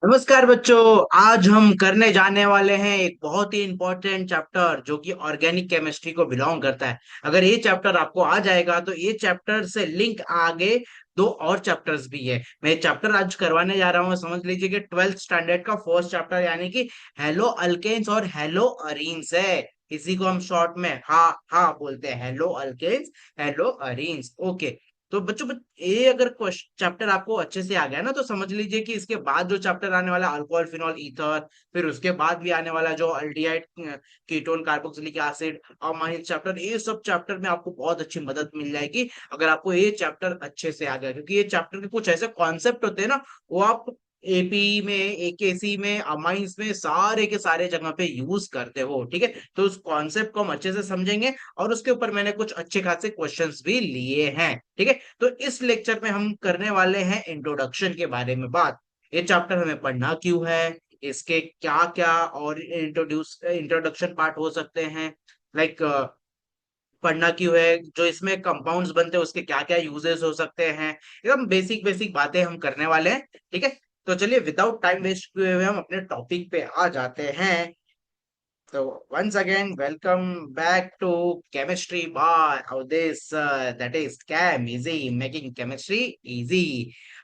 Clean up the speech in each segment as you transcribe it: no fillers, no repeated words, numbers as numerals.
नमस्कार बच्चों। आज हम करने जाने वाले हैं एक बहुत ही इंपॉर्टेंट चैप्टर जो कि ऑर्गेनिक केमिस्ट्री को बिलोंग करता है। अगर ये चैप्टर आपको आ जाएगा तो ये चैप्टर से लिंक आगे दो और चैप्टर्स भी है। मैं चैप्टर आज करवाने जा रहा हूँ, समझ लीजिए कि 12th स्टैंडर्ड का फर्स्ट चैप्टर यानी कि हेलो अल्केन्स और हेलो अरीन्स है। इसी को हम शॉर्ट में हा हा बोलते हैं, haloalkanes haloarenes. Okay. तो बच्चों ये अगर चैप्टर आपको अच्छे से आ गया ना तो समझ लीजिए कि इसके बाद जो चैप्टर आने वाला अल्कोहल फिनॉल ईथर, फिर उसके बाद भी आने वाला जो aldehyde ketone carboxylic acid amine chapter, ये सब चैप्टर में आपको बहुत अच्छी मदद मिल जाएगी अगर आपको ये चैप्टर अच्छे से आ गया, क्योंकि ये चैप्टर के कुछ ऐसे कॉन्सेप्ट होते हैं ना, वो आप एपी में, एकेसी में, अमाइंस में, सारे के सारे जगह पे यूज करते हो। ठीक है, तो उस कॉन्सेप्ट को हम अच्छे से समझेंगे और उसके ऊपर मैंने कुछ अच्छे खासे क्वेश्चंस भी लिए हैं। ठीक है, तो इस लेक्चर में हम करने वाले हैं इंट्रोडक्शन के बारे में बात। ये चैप्टर हमें पढ़ना क्यों है, इसके क्या क्या और इंट्रोडक्शन पार्ट हो सकते हैं, लाइक पढ़ना क्यों है, जो इसमें कंपाउंड्स बनते हैं उसके क्या क्या यूजेस हो सकते हैं, एकदम बेसिक बेसिक बातें हम करने वाले हैं। ठीक है, तो चलिए विदाउट टाइम वेस्ट किए हुए हम अपने टॉपिक पे आ जाते हैं। So once again, welcome back to Chemistry Bar. How this that is Chem Easy, making chemistry easy.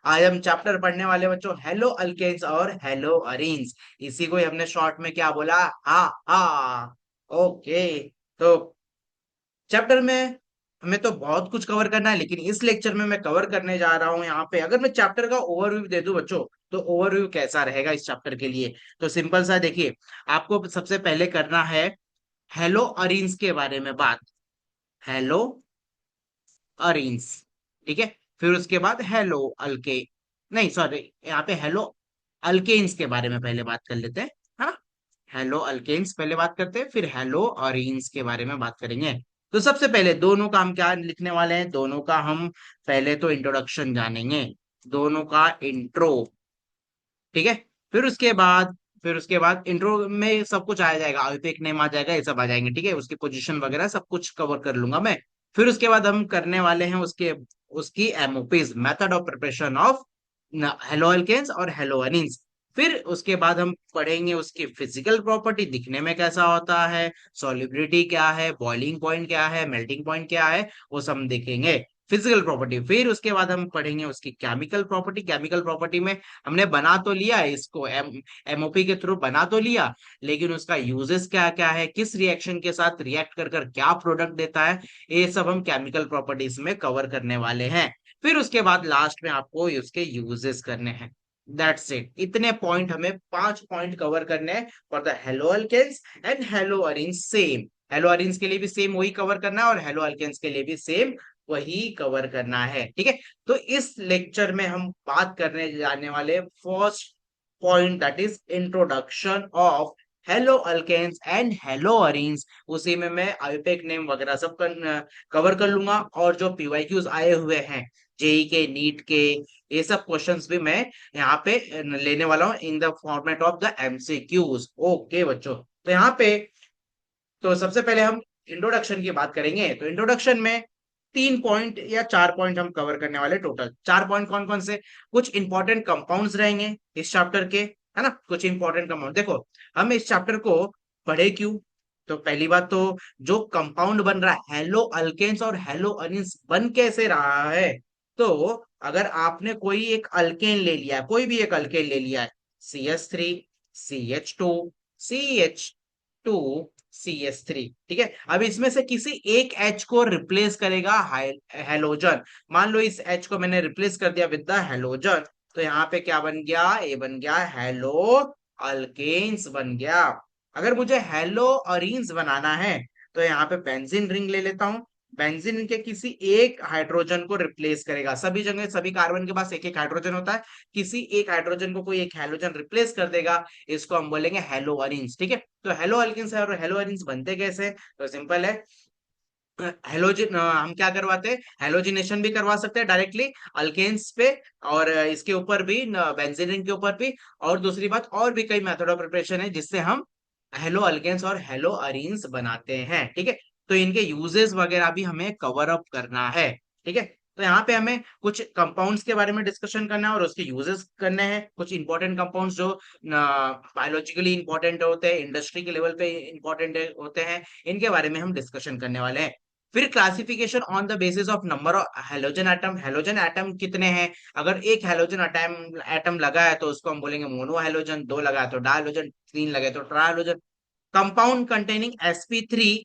आज हम चैप्टर पढ़ने वाले बच्चों हेलो अल्केन्स और हेलो अरीन्स। इसी को ही हमने शॉर्ट में क्या बोला, हा हा। ओके, तो चैप्टर में हमें तो बहुत कुछ कवर करना है, लेकिन इस लेक्चर में मैं कवर करने जा रहा हूं यहाँ पे, अगर मैं चैप्टर का ओवरव्यू दे दूं बच्चों, तो ओवरव्यू कैसा रहेगा इस चैप्टर के लिए। तो सिंपल सा देखिए, आपको सबसे पहले करना है हेलो अरीन्स के बारे में बात। हेलो अरीन्स, ठीक है। फिर उसके बाद हेलो अल्के, नहीं सॉरी, यहाँ पे हेलो अल्केन्स के बारे में पहले बात कर लेते हैं, है ना। हेलो अल्केन्स पहले बात करते हैं, फिर हेलो अरीन्स के बारे में बात करेंगे। तो सबसे पहले दोनों का हम क्या लिखने वाले हैं, दोनों का हम पहले तो इंट्रोडक्शन जानेंगे, दोनों का इंट्रो। ठीक है, फिर उसके बाद इंट्रो में सब कुछ आ जाएगा, आयुर्वेदिक नेम आ जाएगा, ये सब आ जाएंगे। ठीक है, उसकी पोजीशन वगैरह सब कुछ कवर कर लूंगा मैं। फिर उसके बाद हम करने वाले हैं उसके उसकी MOPs, method of preparation of halo alkanes और हेलो एनीन्स। फिर उसके बाद हम पढ़ेंगे उसकी फिजिकल प्रॉपर्टी, दिखने में कैसा होता है, सॉल्युबिलिटी क्या है, बॉइलिंग पॉइंट क्या है, मेल्टिंग पॉइंट क्या है, वो सब हम देखेंगे, फिजिकल प्रॉपर्टी। फिर उसके बाद हम पढ़ेंगे उसकी केमिकल प्रॉपर्टी। केमिकल प्रॉपर्टी में हमने बना तो लिया है इसको, एमओपी के थ्रू बना तो लिया, लेकिन उसका यूजेस क्या क्या है, किस रिएक्शन के साथ रिएक्ट कर कर क्या प्रोडक्ट देता है, ये सब हम केमिकल प्रॉपर्टीज में कवर करने वाले हैं। फिर उसके बाद लास्ट में आपको उसके यूजेस करने हैं। दैट्स इट, इतने पॉइंट, हमें 5 पॉइंट कवर करने हैं for the haloalkanes and haloarenes. Same haloarenes के लिए भी सेम वही कवर करना है और हेलो अल्केन्स के लिए भी सेम वही कवर करना है। ठीक है, तो इस लेक्चर में हम बात करने जाने वाले first point, that is introduction of haloalkanes and haloarenes. उसी में मैं आईयूपीएसी नेम वगैरह सब कवर कर लूंगा, और जो पीवाईक्यूज आए हुए हैं जेई के, नीट के, ये सब क्वेश्चंस भी मैं यहाँ पे लेने वाला हूँ in the format of the MCQs. Okay बच्चों, तो यहाँ पे तो सबसे पहले हम इंट्रोडक्शन की बात करेंगे। तो इंट्रोडक्शन में 3 पॉइंट या 4 पॉइंट हम कवर करने वाले, टोटल 4 पॉइंट कौन कौन से, कुछ इंपॉर्टेंट कंपाउंड्स रहेंगे इस चैप्टर के, है ना, कुछ इंपॉर्टेंट कंपाउंड। देखो, हम इस चैप्टर को पढ़े क्यों, तो पहली बात तो जो कंपाउंड बन रहा है हेलो अल्केन्स और हेलो अनीन्स, बन कैसे रहा है। तो अगर आपने कोई एक अल्केन ले लिया, कोई भी एक अल्केन ले लिया है, CH3, CH2, CH2, CH3, ठीक है। अब इसमें से किसी एक H को रिप्लेस करेगा हेलोजन। मान लो इस H को मैंने रिप्लेस कर दिया विद द हेलोजन, तो यहाँ पे क्या बन गया, ये बन गया हेलो अल्केन्स बन गया। अगर मुझे हेलो अरीन्स बनाना है तो यहाँ पे बेंजीन रिंग ले लेता हूँ, बेंजीन के किसी एक हाइड्रोजन को रिप्लेस करेगा, सभी जगह सभी कार्बन के पास एक एक हाइड्रोजन होता है, किसी एक हाइड्रोजन को कोई एक हेलोजन रिप्लेस कर देगा, इसको हम बोलेंगे हेलो अरीन्स। ठीक है, तो हेलो अल्किन्स और हेलो अरीन्स बनते कैसे, तो सिंपल है, हेलोजिन हम क्या करवाते हैं, हेलोजिनेशन भी करवा सकते हैं डायरेक्टली अल्केन्स पे, और इसके ऊपर भी, बेंजीन रिंग के ऊपर भी। और दूसरी बात, और भी कई मेथड ऑफ प्रिपरेशन है जिससे हम हेलो अल्केन्स और हेलो अरीन्स बनाते हैं। ठीक है, तो इनके यूजेस वगैरह भी हमें कवर अप करना है। ठीक है, तो यहाँ पे हमें कुछ कंपाउंड्स के बारे में डिस्कशन करना है और उसके यूजेस करने हैं, कुछ इंपॉर्टेंट कंपाउंड्स जो बायोलॉजिकली इंपॉर्टेंट होते हैं, इंडस्ट्री के लेवल पे इंपॉर्टेंट होते हैं, इनके बारे में हम डिस्कशन करने वाले हैं। फिर classification on the basis of number of halogen atom, halogen atom कितने हैं, अगर एक हेलोजन एटम एटम लगा है तो उसको हम बोलेंगे मोनो हेलोजन, दो लगा है तो डायलोजन, तीन लगे तो ट्राइलोजन। कंपाउंड कंटेनिंग sp3,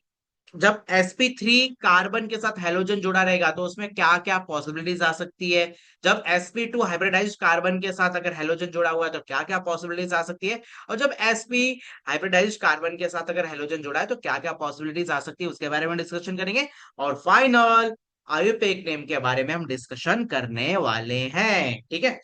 जब sp3 कार्बन के साथ हेलोजन जुड़ा रहेगा तो उसमें क्या क्या पॉसिबिलिटीज आ सकती है, जब sp2 हाइब्रिडाइज्ड कार्बन के साथ अगर हेलोजन जुड़ा हुआ है तो क्या क्या पॉसिबिलिटीज आ सकती है, और जब sp हाइब्रिडाइज्ड कार्बन के साथ अगर हेलोजन जुड़ा है तो क्या क्या पॉसिबिलिटीज आ सकती है, उसके बारे में डिस्कशन करेंगे। और फाइनल आयुपेक नेम के बारे में हम डिस्कशन करने वाले हैं, ठीक है।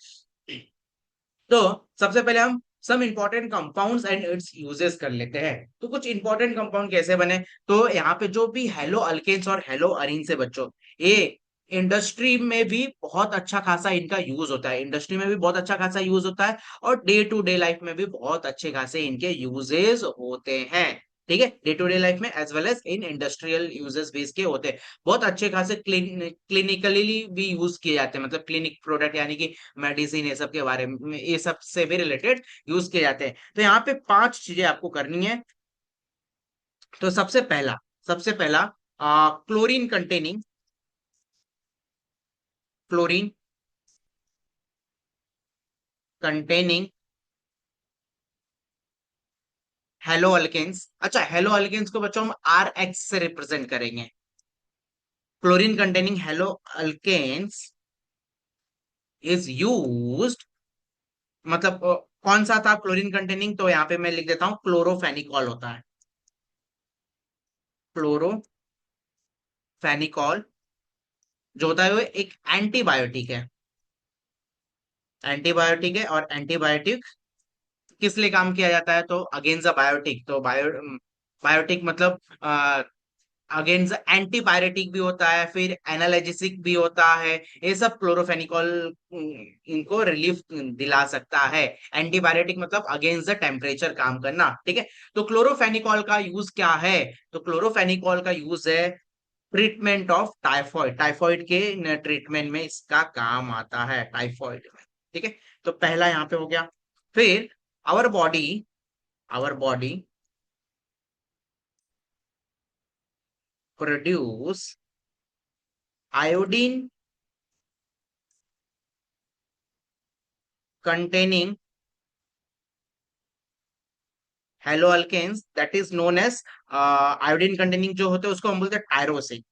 तो सबसे पहले हम some important compounds and its uses कर लेते हैं। तो कुछ इंपॉर्टेंट कंपाउंड कैसे बने, तो यहाँ पे जो भी हेलो अल्केन्स और हेलो अरीन से बच्चों, ये इंडस्ट्री में भी बहुत अच्छा खासा इनका यूज होता है, इंडस्ट्री में भी बहुत अच्छा खासा यूज होता है, और डे टू डे लाइफ में भी बहुत अच्छे खासे इनके यूजेस होते हैं, ठीक है। डे टू डे लाइफ में as well as in industrial uses भी इसके होते हैं, बहुत अच्छे खासे क्लिनिकली भी यूज किए जाते हैं, मतलब क्लिनिक प्रोडक्ट यानी कि मेडिसिन ये सब के बारे में, ये सब से भी रिलेटेड यूज किए जाते हैं। तो यहाँ पे पांच चीजें आपको करनी है। तो सबसे पहला chlorine containing, chlorine containing haloalkanes. अच्छा, हेलो अल्केन्स को बच्चों हम आर एक्स से रिप्रेजेंट करेंगे। Chlorine containing haloalkanes is used, मतलब कौन सा था क्लोरीन कंटेनिंग, तो यहाँ पे मैं लिख देता हूं क्लोरोफेनिकॉल होता है। क्लोरोफेनिकॉल जो होता है वो एक एंटीबायोटिक है, एंटीबायोटिक है, और एंटीबायोटिक किस लिए काम किया जाता है, तो अगेंस्ट द बायोटिक, तो बायोटिक मतलब अगेंस्ट एंटीबायोटिक भी होता है, फिर एनालिजिक भी होता है, ये सब क्लोरोफेनिकॉल इनको रिलीफ दिला सकता है। एंटीबायोटिक मतलब अगेंस्ट द टेम्परेचर काम करना, ठीक है। तो क्लोरोफेनिकॉल का यूज क्या है, तो क्लोरोफेनिकॉल का यूज है ट्रीटमेंट ऑफ टाइफॉइड, टाइफॉइड के ट्रीटमेंट में इसका काम आता है, टाइफॉइड में, ठीक है। तो पहला यहाँ पे हो गया। फिर our body, our body produce iodine containing haloalkanes that is known as iodine containing, जो होते हैं उसको हम बोलते हैं टायरोसिन।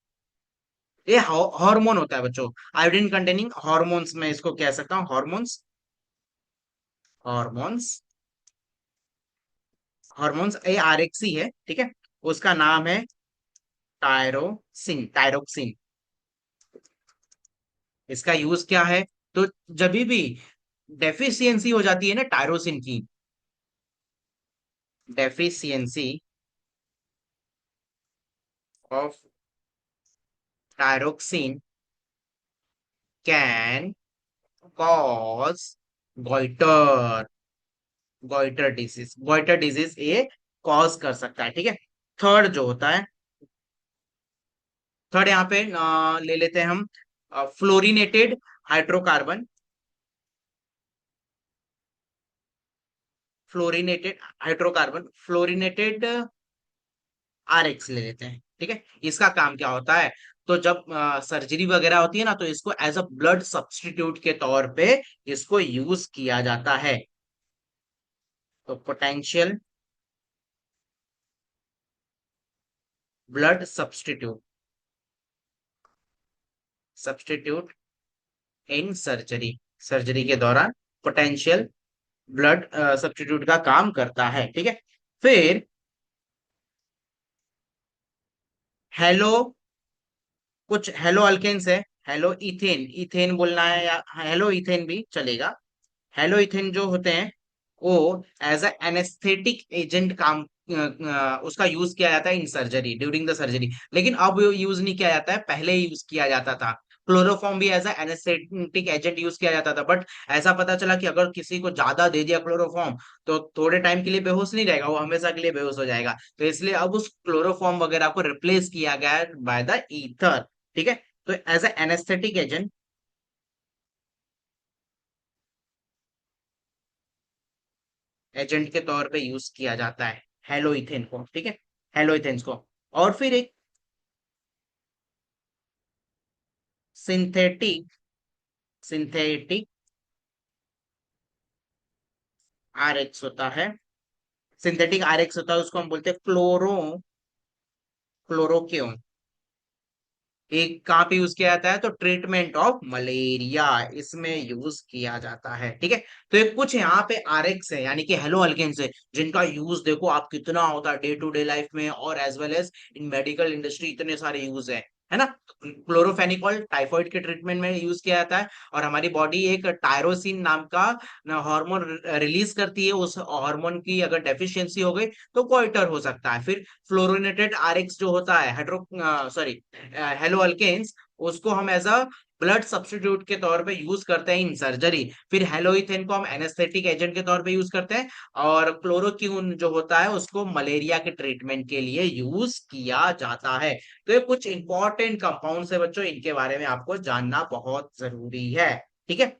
ये हार्मोन होता है बच्चों, आयोडीन कंटेनिंग हार्मोन्स में इसको कह सकता हूँ, hormones, hormones, hormones A R X ही है, ठीक है। उसका नाम है टायरोसिन, टायरोक्सिन। इसका यूज क्या है, तो जब भी डेफिशिएंसी हो जाती है ना टायरोसिन की, deficiency of thyroxine can cause goiter, goiter disease, goiter disease ये कॉज कर सकता है, ठीक है। थर्ड जो होता है, थर्ड यहाँ पे ले लेते हैं हम fluorinated hydrocarbon, fluorinated hydrocarbon, fluorinated R X ले लेते हैं, ठीक है। इसका काम क्या होता है, तो जब सर्जरी वगैरह होती है ना, तो इसको एज अ ब्लड सब्स्टिट्यूट के तौर पे इसको यूज किया जाता है। तो potential blood substitute, substitute in surgery, surgery के दौरान पोटेंशियल ब्लड सब्स्टिट्यूट का काम करता है, ठीक है। फिर हेलो, कुछ हेलो अल्केन्स है, हेलो इथेन, इथेन बोलना है या हेलो इथेन भी चलेगा। हेलो इथेन जो होते हैं वो एज अ एनेस्थेटिक एजेंट काम उसका यूज किया जाता है in surgery, during the surgery, लेकिन अब यूज नहीं किया जाता है, पहले यूज किया जाता था। क्लोरोफॉर्म भी as a anaesthetic agent use किया जाता था, बट ऐसा पता चला कि अगर किसी को ज्यादा दे दिया क्लोरोफॉर्म तो थोड़े टाइम के लिए बेहोश नहीं रहेगा, वो हमेशा के लिए बेहोश हो जाएगा, तो इसलिए अब उस क्लोरोफॉर्म वगैरह को रिप्लेस किया गया है बाय द ईथर, ठीक है। तो as a anaesthetic agent agent के तौर पे यूज किया जाता है हेलोइथेन को, ठीक है, हेलोइथेन्स को। और फिर एक सिंथेटिक सिंथेटिक आरएक्स होता है, सिंथेटिक आरएक्स होता है, उसको हम बोलते हैं क्लोरोक्योन। एक कहाँ पे यूज किया जाता है, तो ट्रीटमेंट ऑफ मलेरिया इसमें यूज किया जाता है, ठीक है। तो एक कुछ यहाँ पे आरएक्स है, यानी कि हेलो अल्केन्स है, जिनका यूज देखो आप कितना होता है डे टू डे लाइफ में, और as well as in medical industry इतने सारे यूज है ना। क्लोरोफेनिकॉल टाइफाइड के ट्रीटमेंट में यूज किया जाता है, और हमारी बॉडी एक टायरोसिन नाम का हार्मोन रिलीज करती है, उस हार्मोन की अगर डेफिशिएंसी हो गई तो कोइटर हो सकता है। फिर फ्लोरिनेटेड आरएक्स जो होता है, हाइड्रो सॉरी हेलो अल्केन्स, उसको हम एज अ ब्लड सब्स्टिट्यूट के तौर पे यूज करते हैं इन सर्जरी। फिर हेलोइथेन को हम एनेस्थेटिक एजेंट के तौर पे यूज करते हैं, और क्लोरोक्यून जो होता है उसको मलेरिया के ट्रीटमेंट के लिए यूज किया जाता है। तो ये कुछ इंपॉर्टेंट कंपाउंड्स है बच्चों, इनके बारे में आपको जानना बहुत जरूरी है, ठीक है।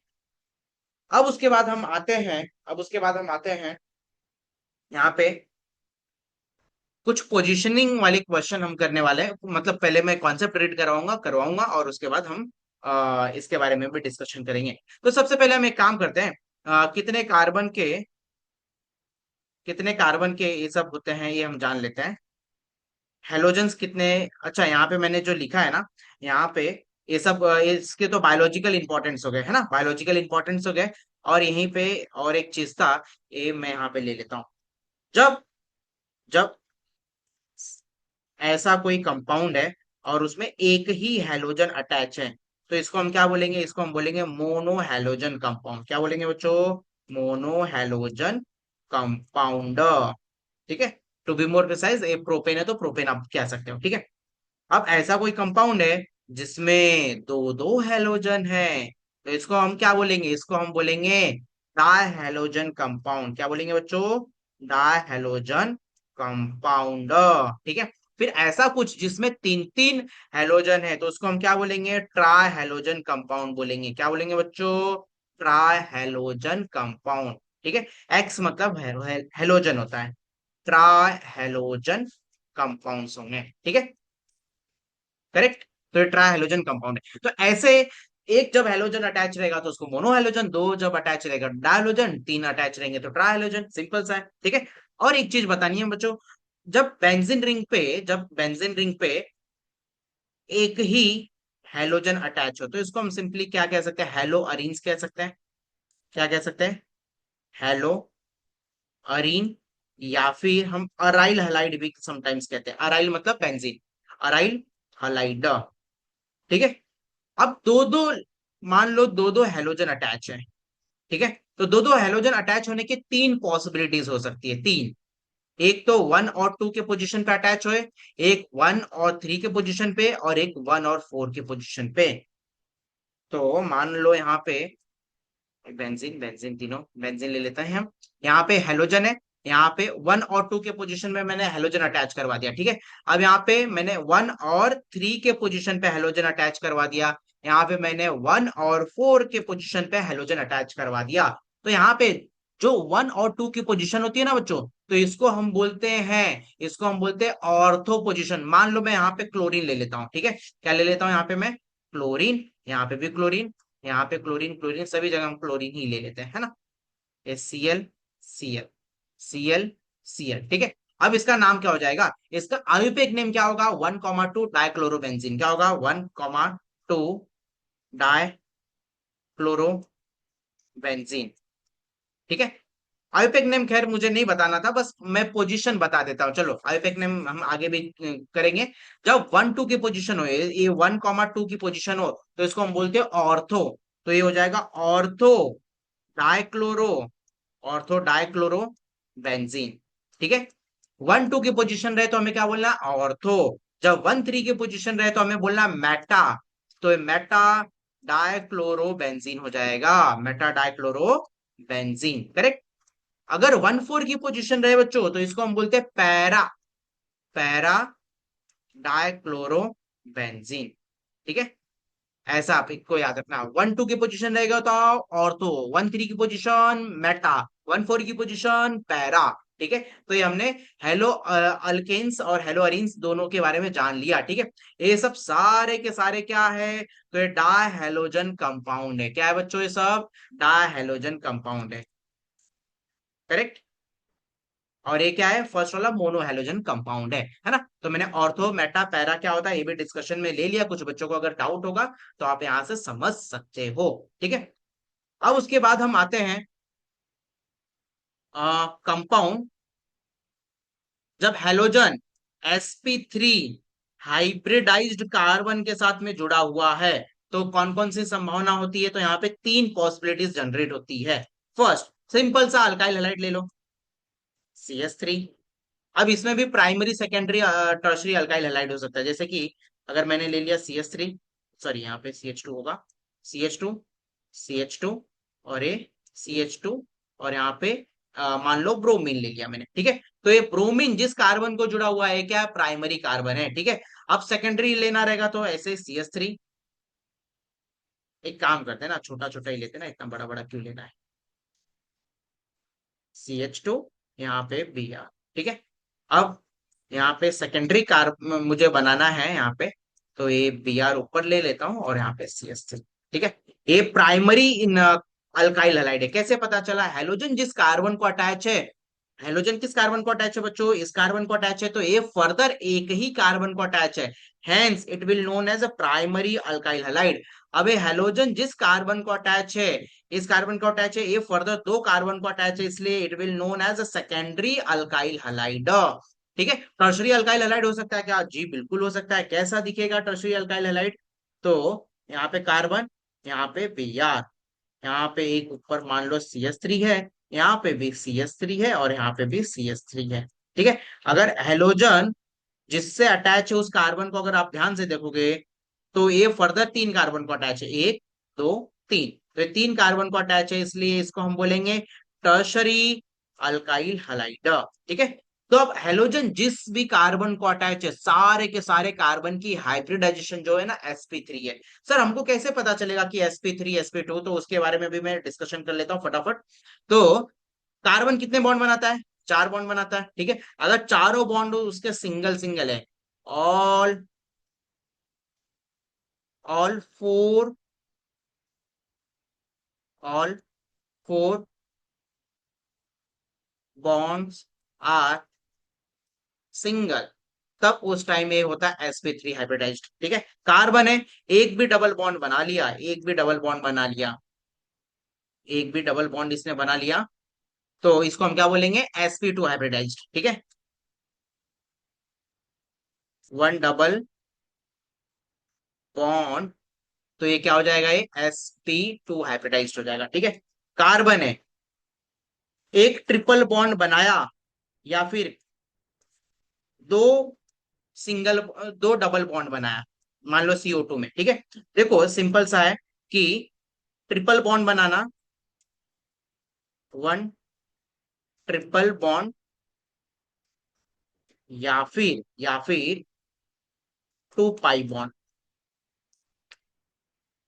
अब उसके बाद हम आते हैं यहाँ पे कुछ पोजीशनिंग वाले क्वेश्चन हम करने वाले हैं। मतलब पहले मैं कॉन्सेप्ट रीड करवाऊंगा और उसके बाद हम इसके बारे में भी डिस्कशन करेंगे। तो सबसे पहले हम एक काम करते हैं, कितने कार्बन के ये सब होते हैं ये हम जान लेते हैं। हेलोजेंस कितने, अच्छा यहाँ पे मैंने जो लिखा है ना, यहाँ पे ये सब इसके तो बायोलॉजिकल इंपॉर्टेंस हो गए, है ना, बायोलॉजिकल इंपॉर्टेंस हो गए। और यहीं पे और एक चीज था, ये मैं यहाँ पे ले लेता हूँ। जब जब ऐसा कोई कंपाउंड है और उसमें एक ही हैलोजन अटैच है, तो इसको हम क्या बोलेंगे, इसको हम बोलेंगे मोनो हैलोजन कंपाउंड। क्या बोलेंगे बच्चों, मोनो हैलोजन कंपाउंड, ठीक है। टू बी मोर प्रिसाइज, ये प्रोपेन है तो प्रोपेन आप कह सकते हो, ठीक है। अब ऐसा कोई कंपाउंड है जिसमें दो दो हैलोजन है, तो इसको हम क्या बोलेंगे, इसको हम बोलेंगे डाई हैलोजन कंपाउंड। क्या बोलेंगे बच्चों, डाई हैलोजन कंपाउंड, ठीक है। फिर ऐसा कुछ जिसमें तीन तीन हैलोजन है, तो उसको हम क्या बोलेंगे, ट्राई हैलोजन कंपाउंड बोलेंगे। क्या बोलेंगे बच्चों, ट्राई हैलोजन कंपाउंड, ठीक है। एक्स मतलब हैलोजन होता है, ट्राई हैलोजन कंपाउंड्स होंगे, ठीक है, करेक्ट। तो ये ट्राई हेलोजन कंपाउंड है। तो ऐसे एक जब हेलोजन अटैच रहेगा तो उसको मोनो हेलोजन, दो जब अटैच रहेगा डायलोजन, तीन अटैच रहेंगे तो ट्राई हेलोजन, सिंपल सा है, ठीक है। और एक चीज बतानी है बच्चों, जब बेंजीन रिंग पे एक ही हेलोजन अटैच हो, तो इसको हम सिंपली क्या कह सकते हैं, हेलो अरीन्स कह सकते हैं। क्या कह सकते हैं, हेलो अरीन, या फिर हम अराइल हलाइड भी समटाइम्स कहते हैं। अराइल मतलब बेंजीन, अराइल हलाइड, ठीक है। अब दो दो, मान लो दो दो हेलोजन अटैच है, ठीक है। तो दो दो हेलोजन अटैच होने की तीन पॉसिबिलिटीज हो सकती है, तीन। एक तो वन और टू के पोजीशन पे अटैच होए, एक वन और थ्री के पोजीशन पे, और एक वन और फोर के पोजीशन पे। तो मान लो यहाँ पे बेंजीन बेंजीन तीनों बेंजीन ले लेते हैं हम। यहाँ पे हेलोजन है, यहाँ पे वन और टू के पोजीशन में मैंने हेलोजन अटैच करवा दिया, ठीक है। अब यहाँ पे मैंने वन और थ्री के पोजीशन पे हेलोजन अटैच करवा दिया, यहाँ पे मैंने वन और फोर के पोजीशन पे हेलोजन अटैच करवा दिया। तो यहाँ पे जो वन और टू की पोजीशन होती है ना बच्चों, तो इसको हम बोलते हैं ऑर्थो पोजीशन। मान लो मैं यहाँ पे क्लोरीन ले लेता हूँ, ठीक है। क्या ले लेता हूँ यहाँ पे मैं, क्लोरीन, यहाँ पे भी क्लोरीन, यहाँ पे क्लोरीन, क्लोरीन सभी जगह हम क्लोरीन ही ले लेते हैं, है ना। Cl Cl Cl, ठीक है। अब इसका नाम क्या हो जाएगा, इसका आयुर्वेदिक नेम क्या होगा, 1,2 डाइक्लोरोबेंजीन। क्या होगा, 1,2 डाइक्लोरोबेंजीन, ठीक है। आयुर्वेदिक नेम खैर मुझे नहीं बताना था, बस मैं पोजीशन बता देता हूँ। चलो आयुर्वेदिक नेम हम आगे भी करेंगे। जब वन टू की पोजीशन हो, ये 1,2 की पोजीशन हो, तो इसको हम बोलते हैं ऑर्थो। तो ये हो जाएगा डाइक्लोरो ऑर्थो डाइक्लोरो बेंजीन, ठीक है। वन टू की पोजीशन रहे तो हमें क्या बोलना, ऑर्थो। जब वन थ्री की पोजीशन रहे तो हमें बोलना मेटा, तो ये मेटा डाइक्लोरो बेंजीन हो जाएगा, मेटा डाइक्लोरो बेंजीन, करेक्ट। अगर वन फोर की पोजीशन रहे बच्चों, तो इसको हम बोलते हैं पैरा पैरा डाइक्लोरो बेंजीन, ठीक है। ऐसा आप को याद रखना, 1 2 की पोजीशन रहेगा तो ऑर्थो, 1 3 की पोजीशन मेटा, 1 4 की पोजीशन पैरा। ठीक है, तो ये हमने हेलो अल्केन्स और हेलो अरीन्स दोनों के बारे में जान लिया। ठीक है, ये सब सारे के सारे क्या है, तो ये डाई हेलोजन कंपाउंड है। क्या है बच्चों, ये सब डाई हेलोजन कंपाउंड है। करेक्ट। और ये क्या है, फर्स्ट वाला मोनो हेलोजन कंपाउंड है ना। तो मैंने ऑर्थो मेटा पैरा क्या होता है ये भी डिस्कशन में ले लिया। कुछ बच्चों को अगर डाउट होगा तो आप यहां से समझ सकते हो। ठीक है, अब उसके बाद हम आते हैं कंपाउंड, जब हेलोजन sp3 हाइब्रिडाइज्ड कार्बन के साथ में जुड़ा हुआ है तो कौन कौन सी संभावना होती है, तो यहाँ पे 3 पॉसिबिलिटीज जनरेट होती है। फर्स्ट, सिंपल सा अल्काइल हैलाइड ले लो, CH3। अब इसमें भी primary secondary tertiary alkyl halide हो सकता है, जैसे कि अगर मैंने ले लिया CH3, सॉरी यहाँ पे CH2 होगा, CH2, CH2 और ये CH2, और यहाँ पे मान लो ब्रोमीन ले लिया मैंने। ठीक है, तो ये ब्रोमीन जिस कार्बन को जुड़ा हुआ है क्या, प्राइमरी कार्बन है। ठीक है, अब सेकेंडरी लेना रहेगा तो ऐसे CH3, एक काम करते हैं ना, छोटा छोटा ही लेते हैं ना, इतना बड़ा बड़ा क्यों लेना है, CH2, यहाँ पे Br। ठीक है, अब यहाँ पे सेकेंडरी कार मुझे बनाना है यहाँ पे, तो ये Br ऊपर ले लेता हूँ और यहाँ पे CH3। ठीक है, ये प्राइमरी इन अल्काइल हैलाइड है। कैसे पता चला, हेलोजन जिस कार्बन को अटैच है, हेलोजन किस कार्बन को अटैच है बच्चों, इस कार्बन को अटैच है, तो ये फर्दर एक ही कार्बन को अटैच है, hence it will known as a primary alkyl halide. अब ये हेलोजन जिस कार्बन को अटैच है, इस कार्बन को अटैच है, ये फर्दर 2 कार्बन को अटैच है, इसलिए it will known as a secondary alkyl halide. ठीक है, टर्शरी अल्काइल हैलाइड हो सकता है क्या, जी बिल्कुल हो सकता है। कैसा दिखेगा टर्शरी अल्काइल हैलाइड, तो यहाँ पे कार्बन, यहाँ पे Br, यहाँ पे एक ऊपर मान लो CH3 है, यहाँ पे भी CH3 है और यहाँ पे भी CH3 है। ठीक है, अगर हेलोजन जिससे अटैच है उस कार्बन को अगर आप ध्यान से देखोगे तो ये फर्दर 3 कार्बन को अटैच है, 1 2 3, तो ये 3 कार्बन को अटैच है, इसलिए इसको हम बोलेंगे टर्शरी अल्काइल हैलाइड। ठीक है, तो अब हेलोजन जिस भी कार्बन को अटैच है, सारे के सारे कार्बन की हाइब्रिडाइजेशन जो है ना sp3 है। सर हमको कैसे पता चलेगा कि sp3 sp2, तो उसके बारे में भी मैं डिस्कशन कर लेता हूँ फटाफट। तो कार्बन कितने बॉन्ड बनाता है, 4 बॉन्ड बनाता है। ठीक है, अगर चारों बॉन्ड उसके सिंगल सिंगल है, all all four all four bonds are single, तब उस टाइम ये होता है sp3 हाइब्रिडाइज्ड। ठीक है, कार्बन है, एक भी डबल बॉन्ड बना लिया, एक भी डबल बॉन्ड बना लिया, एक भी डबल बॉन्ड इसने बना लिया, तो इसको हम क्या बोलेंगे, sp2 हाइब्रिडाइज्ड। ठीक है, 1 डबल बॉन्ड, तो ये क्या हो जाएगा, ये sp2 हाइब्रिडाइज्ड हो जाएगा। ठीक है, कार्बन है, एक ट्रिपल बॉन्ड बनाया या फिर दो सिंगल, दो डबल बॉन्ड बनाया, मान लो CO2 में। ठीक है, देखो सिंपल सा है कि ट्रिपल बॉन्ड बनाना, 1 ट्रिपल बॉन्ड, या फिर 2 पाई बॉन्ड।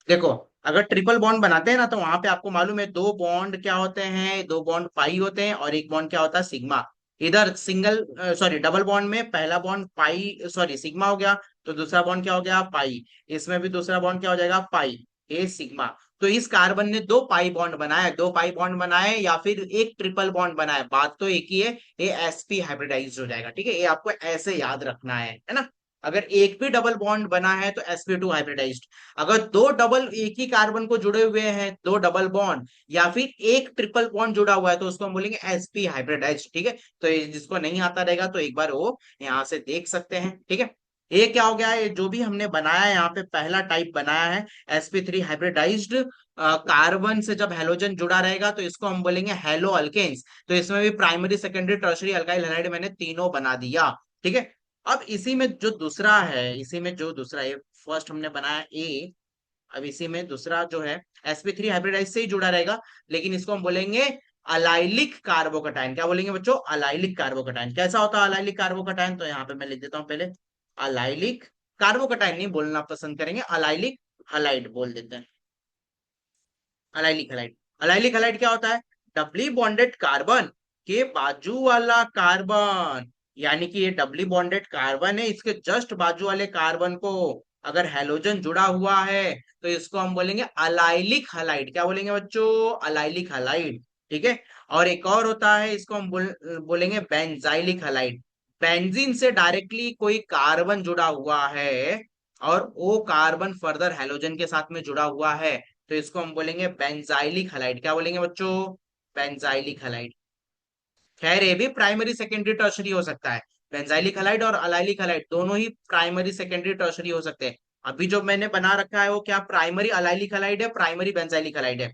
देखो, अगर ट्रिपल बॉन्ड बनाते हैं ना तो वहां पे आपको मालूम है 2 बॉन्ड क्या होते हैं, 2 बॉन्ड पाई होते हैं और एक बॉन्ड क्या होता है, सिग्मा। इधर सिंगल सॉरी डबल बॉन्ड में पहला बॉन्ड पाई सॉरी सिग्मा हो गया, तो दूसरा बॉन्ड क्या हो गया, पाई। इसमें भी दूसरा बॉन्ड क्या हो जाएगा, पाई, ए सिग्मा। तो इस कार्बन ने 2 पाई बॉन्ड बनाए, 2 पाई बॉन्ड बनाए या फिर एक ट्रिपल बॉन्ड बनाए, बात तो एक ही है, ये sp हाइब्रिडाइज हो जाएगा। ठीक है, ये आपको ऐसे याद रखना है ना। अगर एक भी डबल बॉन्ड बना है तो sp2 हाइब्रिडाइज्ड। अगर दो डबल एक ही कार्बन को जुड़े हुए हैं, 2 डबल बॉन्ड या फिर एक ट्रिपल बॉन्ड जुड़ा हुआ है, तो उसको हम बोलेंगे sp हाइब्रिडाइज्ड। ठीक है, तो ये जिसको नहीं आता रहेगा तो एक बार वो यहाँ से देख सकते हैं। ठीक है, ये क्या हो गया, ये जो भी हमने बनाया है यहाँ पे पहला टाइप बनाया है sp3 हाइब्रिडाइज्ड कार्बन से जब हेलोजन जुड़ा रहेगा तो इसको हम बोलेंगे हेलो अल्केन्स। तो इसमें भी primary secondary tertiary alkyl halide मैंने तीनों बना दिया। ठीक है, अब इसी में जो दूसरा है, इसी में जो दूसरा है, फर्स्ट हमने बनाया ए, अब इसी में दूसरा जो है sp3 हाइब्रिडाइज से ही जुड़ा रहेगा, लेकिन इसको हम बोलेंगे अलाइलिक कार्बोकटाइन। क्या बोलेंगे बच्चों, अलाइलिक कार्बोकटाइन। कैसा होता है अलाइलिक कार्बोकटाइन, तो यहाँ पे मैं लिख देता हूँ पहले, अलाइलिक कार्बोकटाइन नहीं बोलना पसंद करेंगे, अलाइलिक हलाइड बोल देते हैं, अलाइलिक हलाइड। अलाइलिक हलाइड क्या होता है? डबली बॉन्डेड कार्बन के बाजू वाला कार्बन, यानी कि ये डबली बॉन्डेड कार्बन है, इसके जस्ट बाजू वाले कार्बन को अगर हेलोजन जुड़ा हुआ है तो इसको हम बोलेंगे अलाइलिक हलाइड। क्या बोलेंगे बच्चों? Allylic halide. ठीक है। और एक और होता है, इसको हम बोलेंगे बेंजाइलिक हलाइड। बेंजीन से डायरेक्टली कोई कार्बन जुड़ा हुआ है और वो कार्बन फर्दर हेलोजन के साथ में जुड़ा हुआ है, तो इसको हम बोलेंगे बेंजाइलिक हलाइड। क्या बोलेंगे बच्चों? Benzylic halide. खैर ये भी प्राइमरी सेकेंडरी टर्शरी हो सकता है। बेंजाइलिक हलाइड और अलाइलिक हलाइड दोनों ही प्राइमरी सेकेंडरी टर्शरी हो सकते हैं। अभी जो मैंने बना रखा है वो क्या प्राइमरी अलाइलिक हलाइड है, प्राइमरी बेंजाइलिक हलाइड है।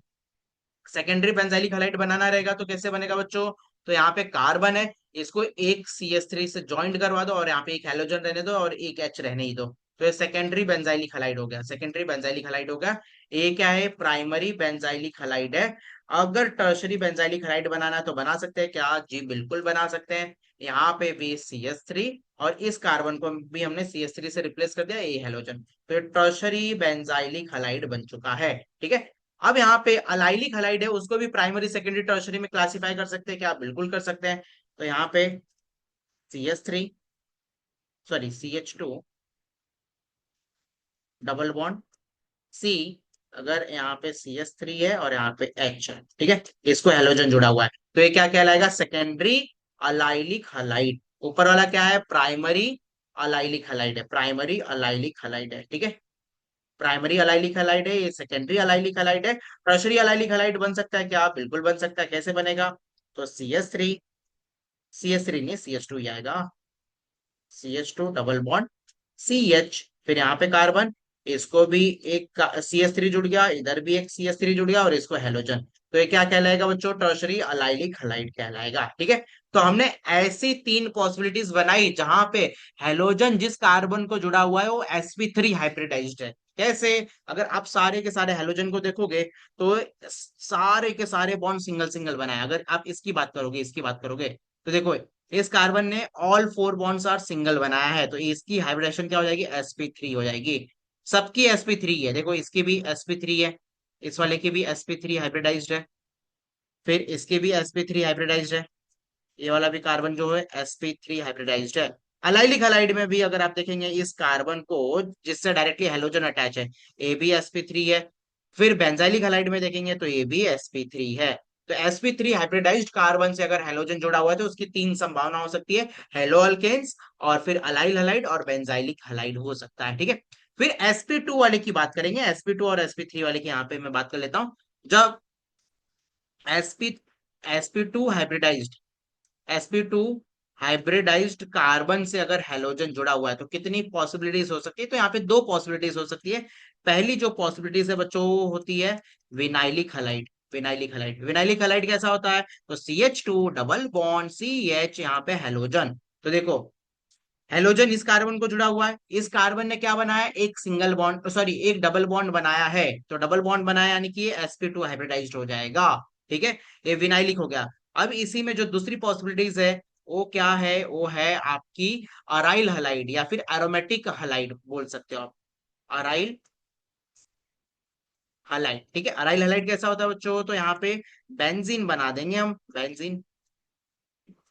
सेकेंडरी बेंजाइलिक हलाइड बनाना रहेगा तो कैसे बनेगा बच्चों? तो यहाँ पे कार्बन है, इसको एक CH3 से ज्वाइंट करवा दो और यहाँ पे एक हेलोजन रहने दो और एक H रहने ही दो, तो ये सेकेंडरी बेंजाइलिक हलाइड हो गया, सेकेंडरी बेंजाइलिक हलाइड हो गया। ये क्या है? प्राइमरी बेंजाइलिक हलाइड है। अगर टर्शरी बेंजाइलिक हलाइड बनाना है तो बना सकते हैं क्या? जी बिल्कुल बना सकते हैं। यहाँ पे भी CH3 और इस कार्बन को भी हमने CH3 से रिप्लेस कर दिया, ये हेलोजन, तो ये टर्शरी बेंजाइलिक हलाइड बन चुका है। ठीक है। अब यहाँ पे अलाइलिक हलाइड है, उसको भी प्राइमरी सेकेंडरी टर्शरी में क्लासिफाई कर सकते हैं क्या? बिल्कुल कर सकते हैं। तो यहाँ पे CH3, sorry CH2 double bond C, अगर यहाँ पे CH3 है और यहाँ पे H है, ठीक है, इसको हेलोजन जुड़ा हुआ है, तो ये क्या कहलाएगा? Secondary allylic halide. ऊपर वाला क्या है? प्राइमरी अलाइलिक हलाइड है, प्राइमरी अलाइलिक हलाइड है। ठीक है। प्राइमरी अलाइलिक हलाइड है, ये सेकेंडरी अलाइलिक हलाइड है। टर्शरी अलाइलिक हलाइड बन सकता है क्या? बिल्कुल बन सकता है। कैसे बनेगा? तो CH3 नहीं CH2 ही आएगा। CH2 डबल बॉन्ड CH, फिर यहाँ पे कार्बन, इसको भी एक CH3 जुड़ गया, इधर भी एक CH3 जुड़ गया और इसको हेलोजन, तो ये क्या कहलाएगा बच्चों? टर्शरी अलाइलिक हलाइड कहलाएगा। ठीक है। तो हमने ऐसी तीन पॉसिबिलिटीज बनाई जहां पे हेलोजन जिस कार्बन को जुड़ा हुआ है वो sp3 हाइब्रिडाइज्ड है। कैसे? अगर आप सारे के सारे हेलोजन को देखोगे तो सारे के सारे बॉन्ड सिंगल सिंगल बनाए। अगर आप इसकी बात करोगे, इसकी बात करोगे, तो देखो इस कार्बन ने all four bonds are single बनाया है, तो इसकी हाइब्रिडेशन क्या हो जाएगी? sp3 हो जाएगी। सबकी sp3 है, देखो इसकी भी sp3 है, इस वाले की भी sp3 हाइब्रिडाइज्ड है, फिर इसकी भी sp3 हाइब्रिडाइज्ड है, ये वाला भी कार्बन जो है sp3 हाइब्रिडाइज्ड है। अलाइलिक हलाइड में भी अगर आप देखेंगे इस कार्बन को जिससे डायरेक्टली हेलोजन अटैच है, ये भी sp3 है। फिर बेंजाइलिक हलाइड में देखेंगे तो ये भी sp3 है। तो sp3 हाइब्रिडाइज्ड कार्बन से अगर हेलोजन जुड़ा हुआ है तो उसकी तीन संभावना हो सकती है, हेलो अल्केन्स और फिर अलाइल हलाइड और बेंजाइलिक हलाइड हो सकता है। ठीक है। फिर sp2 वाले की बात करेंगे, sp2 और sp3 वाले की यहाँ पे मैं बात कर लेता हूँ। जब sp sp2 hybridised sp2 hybridised carbon से अगर हेलोजन जुड़ा हुआ है तो कितनी पॉसिबिलिटीज हो सकती है? तो यहाँ पे दो पॉसिबिलिटीज हो सकती है। पहली जो पॉसिबिलिटीज है बच्चों वो होती है vinylic halide. Vinylic halide, vinylic halide कैसा होता है? तो CH2 डबल बॉन्ड CH, यहाँ पे हेलोजन, तो देखो हेलोजन इस कार्बन को जुड़ा हुआ है, इस कार्बन ने क्या बनाया? एक सिंगल बॉन्ड, सॉरी एक डबल बॉन्ड बनाया है, तो डबल बॉन्ड बनाया यानी कि ये sp2 हाइब्रिडाइज्ड हो जाएगा। ठीक है। ये विनाइलिक हो गया। अब इसी में जो दूसरी पॉसिबिलिटीज है वो क्या है? वो है आपकी अराइल हलाइड या फिर एरोमेटिक हलाइड बोल सकते हो आप, अराइल हलाइड। ठीक है। अराइल हलाइड कैसा होता है बच्चों? तो यहाँ पे बेंजीन बना देंगे हम, बेंजीन,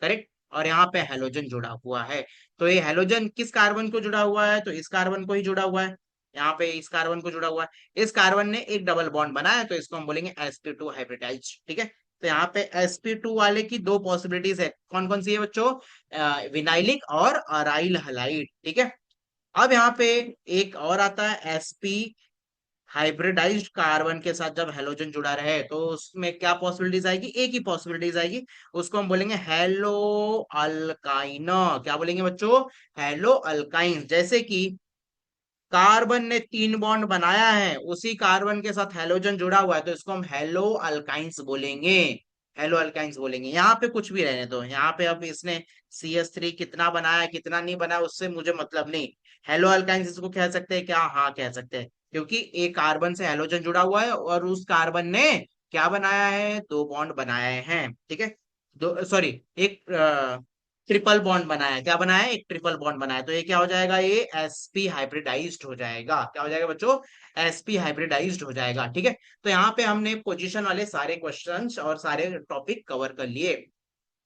करेक्ट, और यहाँ पे हेलोजन जुड़ा हुआ है, तो ये हेलोजन किस कार्बन को जुड़ा हुआ है? तो इस कार्बन को ही जुड़ा हुआ है, यहाँ पे इस कार्बन को जुड़ा हुआ है, इस कार्बन ने एक डबल बॉन्ड बनाया है, तो इसको हम बोलेंगे sp2 हाइब्रिडाइज। ठीक है। तो यहाँ पे sp2 वाले की दो पॉसिबिलिटीज है, कौन कौन सी है बच्चों? विनाइलिक और अराइल हलाइड। ठीक है। अब यहाँ पे एक और आता है sp हाइब्रिडाइज्ड कार्बन के साथ जब हेलोजन जुड़ा रहे तो उसमें क्या पॉसिबिलिटीज आएगी? एक ही पॉसिबिलिटीज आएगी, उसको हम बोलेंगे हेलो अल्काइन। क्या बोलेंगे बच्चों? Hello alkyne. जैसे कि कार्बन ने तीन बॉन्ड बनाया है, उसी कार्बन के साथ हेलोजन जुड़ा हुआ है, तो इसको हम हेलो अल्काइंस बोलेंगे, हेलो अल्काइंस बोलेंगे। यहाँ पे कुछ भी रहने दो, यहाँ पे अब इसने CH3 कितना बनाया कितना नहीं बनाया उससे मुझे मतलब नहीं। हेलो अल्काइंस इसको कह सकते हैं क्या? हाँ कह सकते हैं, क्योंकि एक कार्बन से हेलोजन जुड़ा हुआ है और उस कार्बन ने क्या बनाया है? दो बॉन्ड बनाए हैं। ठीक है। दो, सॉरी, एक ट्रिपल बॉन्ड बनाया, क्या बनाया, एक ट्रिपल बॉन्ड बनाया, तो ये क्या हो जाएगा, ये sp हाइब्रिडाइज्ड हो जाएगा, क्या हो जाएगा बच्चों, sp हाइब्रिडाइज्ड हो जाएगा, ठीक है। तो यहाँ पे हमने पोजीशन वाले सारे क्वेश्चंस और सारे टॉपिक कवर कर लिए।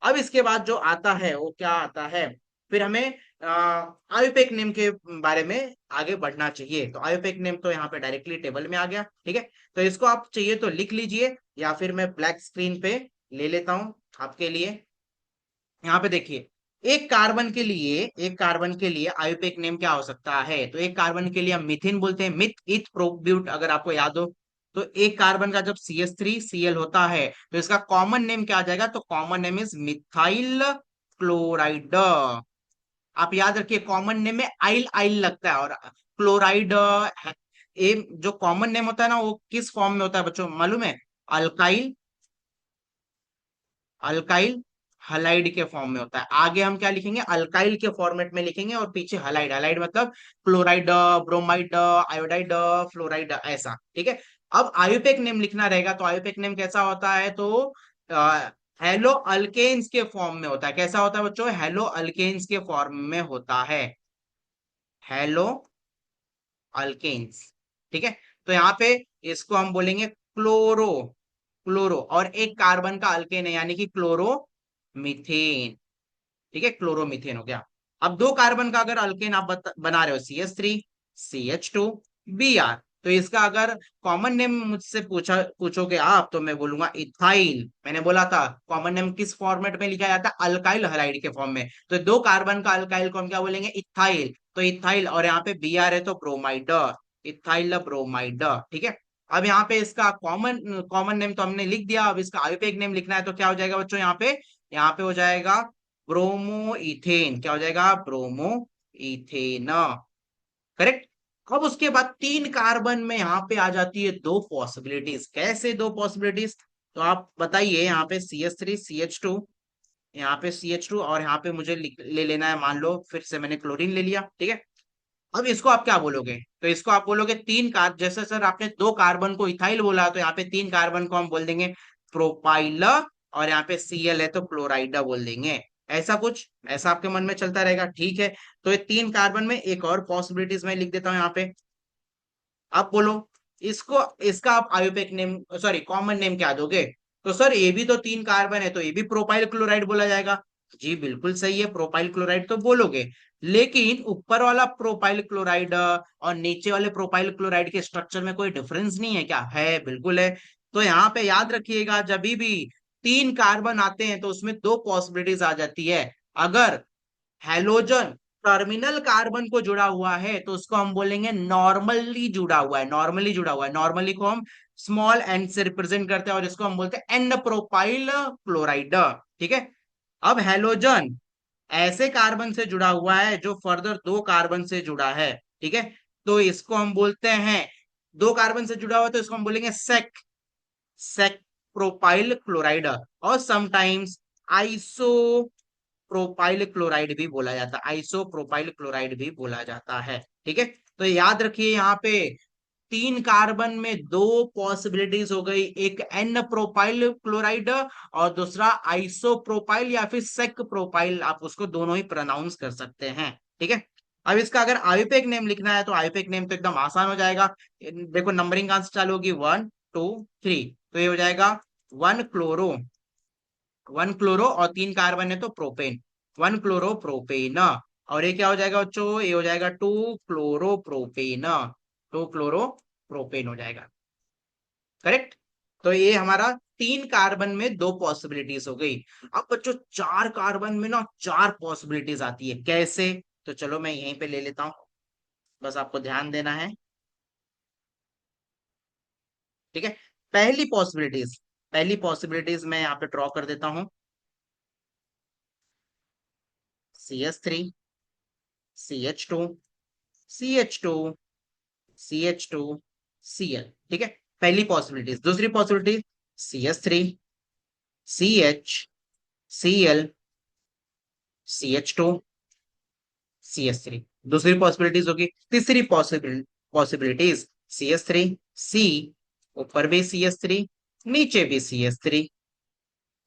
अब इसके बाद जो आता है वो क्या आता है, फिर हमें आयुपेक नेम के बारे में आगे बढ़ना चाहिए। तो आयुपेक नेम तो यहाँ पे डायरेक्टली टेबल में आ गया, ठीक है। तो इसको आप चाहिए तो लिख लीजिए, या फिर मैं ब्लैक स्क्रीन पे ले लेता हूं आपके लिए। यहाँ पे देखिए, एक कार्बन के लिए आयुपेक नेम क्या हो सकता है, तो एक कार्बन के लिए हम मिथिन बोलते हैं, मिथ इथ प्रोब्यूट, अगर आपको याद हो। तो एक कार्बन का जब CH3Cl होता है तो इसका कॉमन नेम क्या आ जाएगा, तो common name is methyl chloride. आप याद रखिए, कॉमन नेम में आइल आइल लगता है, और क्लोराइड ए जो कॉमन नेम होता है ना, वो किस फॉर्म में होता है बच्चों मालूम है, अल्काइल, अल्काइल हलाइड के फॉर्म में होता है। आगे हम क्या लिखेंगे, अल्काइल के फॉर्मेट में लिखेंगे, और पीछे हलाइड, हलाइड मतलब क्लोराइड, ब्रोमाइड, आयोडाइड, फ्लोराइड, ऐसा, ठीक है। अब आयुपेक नेम लिखना रहेगा, तो आयुपेक नेम कैसा होता है, तो हेलो अल्केन्स के फॉर्म में होता है। कैसा होता है बच्चों, हेलो अल्केन्स के फॉर्म में होता है, हेलो अल्केन्स, ठीक है। तो यहाँ पे इसको हम बोलेंगे क्लोरो, क्लोरो, और एक कार्बन का अल्केन है यानी कि क्लोरो मीथेन, ठीक है, क्लोरोमीथेन हो गया। अब दो कार्बन का अगर अल्केन आप बना रहे हो, CH3 CH2 Br, तो इसका अगर कॉमन नेम मुझसे पूछोगे आप, तो मैं बोलूंगा इथाइल। मैंने बोला था कॉमन नेम किस फॉर्मेट में लिखा जाता है, अल्काइल हलाइड के फॉर्म में। तो दो कार्बन का अल्काइल को हम क्या बोलेंगे, इथाइल, तो इथाइल, और यहाँ पे Br है तो ब्रोमाइड, इथाइल ब्रोमाइड, ठीक है। अब यहाँ पे इसका कॉमन कॉमन नेम तो हमने लिख दिया, अब इसका आयुपेक नेम लिखना है, तो क्या हो जाएगा बच्चों, यहाँ पे हो जाएगा ब्रोमो इथेन, क्या हो जाएगा, ब्रोमो इथेन, करेक्ट। अब उसके बाद तीन कार्बन में यहाँ पे आ जाती है दो पॉसिबिलिटीज, कैसे दो पॉसिबिलिटीज, तो आप बताइए, यहाँ पे CH3 CH2, यहाँ पे CH2, और यहाँ पे मुझे ले लेना है, मान लो फिर से मैंने क्लोरीन ले लिया, ठीक है। अब इसको आप क्या बोलोगे, तो इसको आप बोलोगे तीन कार्ब, जैसे सर आपने दो कार्बन को इथाइल बोला, तो यहाँ पे तीन कार्बन को हम बोल देंगे प्रोपाइल, और यहाँ पे Cl है तो क्लोराइड बोल देंगे। ऐसा कुछ, ऐसा आपके मन में चलता रहेगा, ठीक है। तो ये तीन कार्बन में एक और पॉसिबिलिटीज मैं लिख देता हूँ यहाँ पे। आप बोलो, इसको, इसका आप IUPAC name, sorry common name क्या दोगे, तो सर ये भी तो तीन कार्बन है, तो ये भी प्रोपाइल क्लोराइड बोला जाएगा। जी बिल्कुल सही है, प्रोपाइल क्लोराइड तो बोलोगे, लेकिन ऊपर वाला प्रोपाइल क्लोराइड और नीचे वाले प्रोपाइल क्लोराइड के स्ट्रक्चर में कोई डिफरेंस नहीं है क्या, है, बिल्कुल है। तो यहाँ पे याद रखिएगा, जब भी तीन कार्बन आते हैं तो उसमें दो पॉसिबिलिटीज आ जाती है। अगर हैलोजन टर्मिनल कार्बन को जुड़ा हुआ है तो उसको हम बोलेंगे नॉर्मली जुड़ा हुआ है, नॉर्मली जुड़ा हुआ है, नॉर्मली को हम स्मॉल एन से रिप्रेजेंट करते हैं, और इसको हम बोलते हैं एन प्रोपाइल क्लोराइड, ठीक है। अब हैलोजन ऐसे कार्बन से जुड़ा हुआ है जो फर्दर दो कार्बन से जुड़ा है, ठीक है, तो इसको हम बोलते हैं, दो कार्बन से जुड़ा हुआ है तो इसको हम बोलेंगे सेक, सेक प्रोपाइल क्लोराइड, और समटाइम्स आइसो प्रोपाइल क्लोराइड भी बोला जाता है, आइसो प्रोपाइल क्लोराइड भी बोला जाता है, ठीक है। तो याद रखिए, यहाँ पे तीन कार्बन में दो पॉसिबिलिटीज हो गई, एक एन प्रोपाइल क्लोराइड और दूसरा आइसो प्रोपाइल या फिर सेक प्रोपाइल, आप उसको दोनों ही प्रोनाउंस कर सकते हैं, ठीक है। अब इसका अगर आयुपेक नेम लिखना है, तो आयुपेक नेम तो एकदम आसान हो जाएगा। देखो नंबरिंग कहां से चालू होगी, 1 2 3, तो ये हो जाएगा वन क्लोरो, वन क्लोरो, और तीन कार्बन है तो प्रोपेन, वन क्लोरो प्रोपेन, और ये क्या हो जाएगा बच्चों, ये हो जाएगा two chloro propane, two chloro propane हो जाएगा, करेक्ट। तो ये हमारा तीन कार्बन में दो पॉसिबिलिटीज हो गई। अब बच्चों चार कार्बन में ना चार पॉसिबिलिटीज आती है, कैसे, तो चलो मैं यहीं पे ले लेता हूं, बस आपको ध्यान देना है, ठीक है। पहली पॉसिबिलिटीज मैं यहाँ पे ड्रॉ कर देता हूं, CH3 CH2 CH2 Cl, ठीक है, पहली पॉसिबिलिटीज। दूसरी possibility CH3 CH Cl CH2 CH3, दूसरी पॉसिबिलिटीज होगी। तीसरी पॉसिबिलिटीज CH3 C, ऊपर भी CH3, नीचे भी CH3,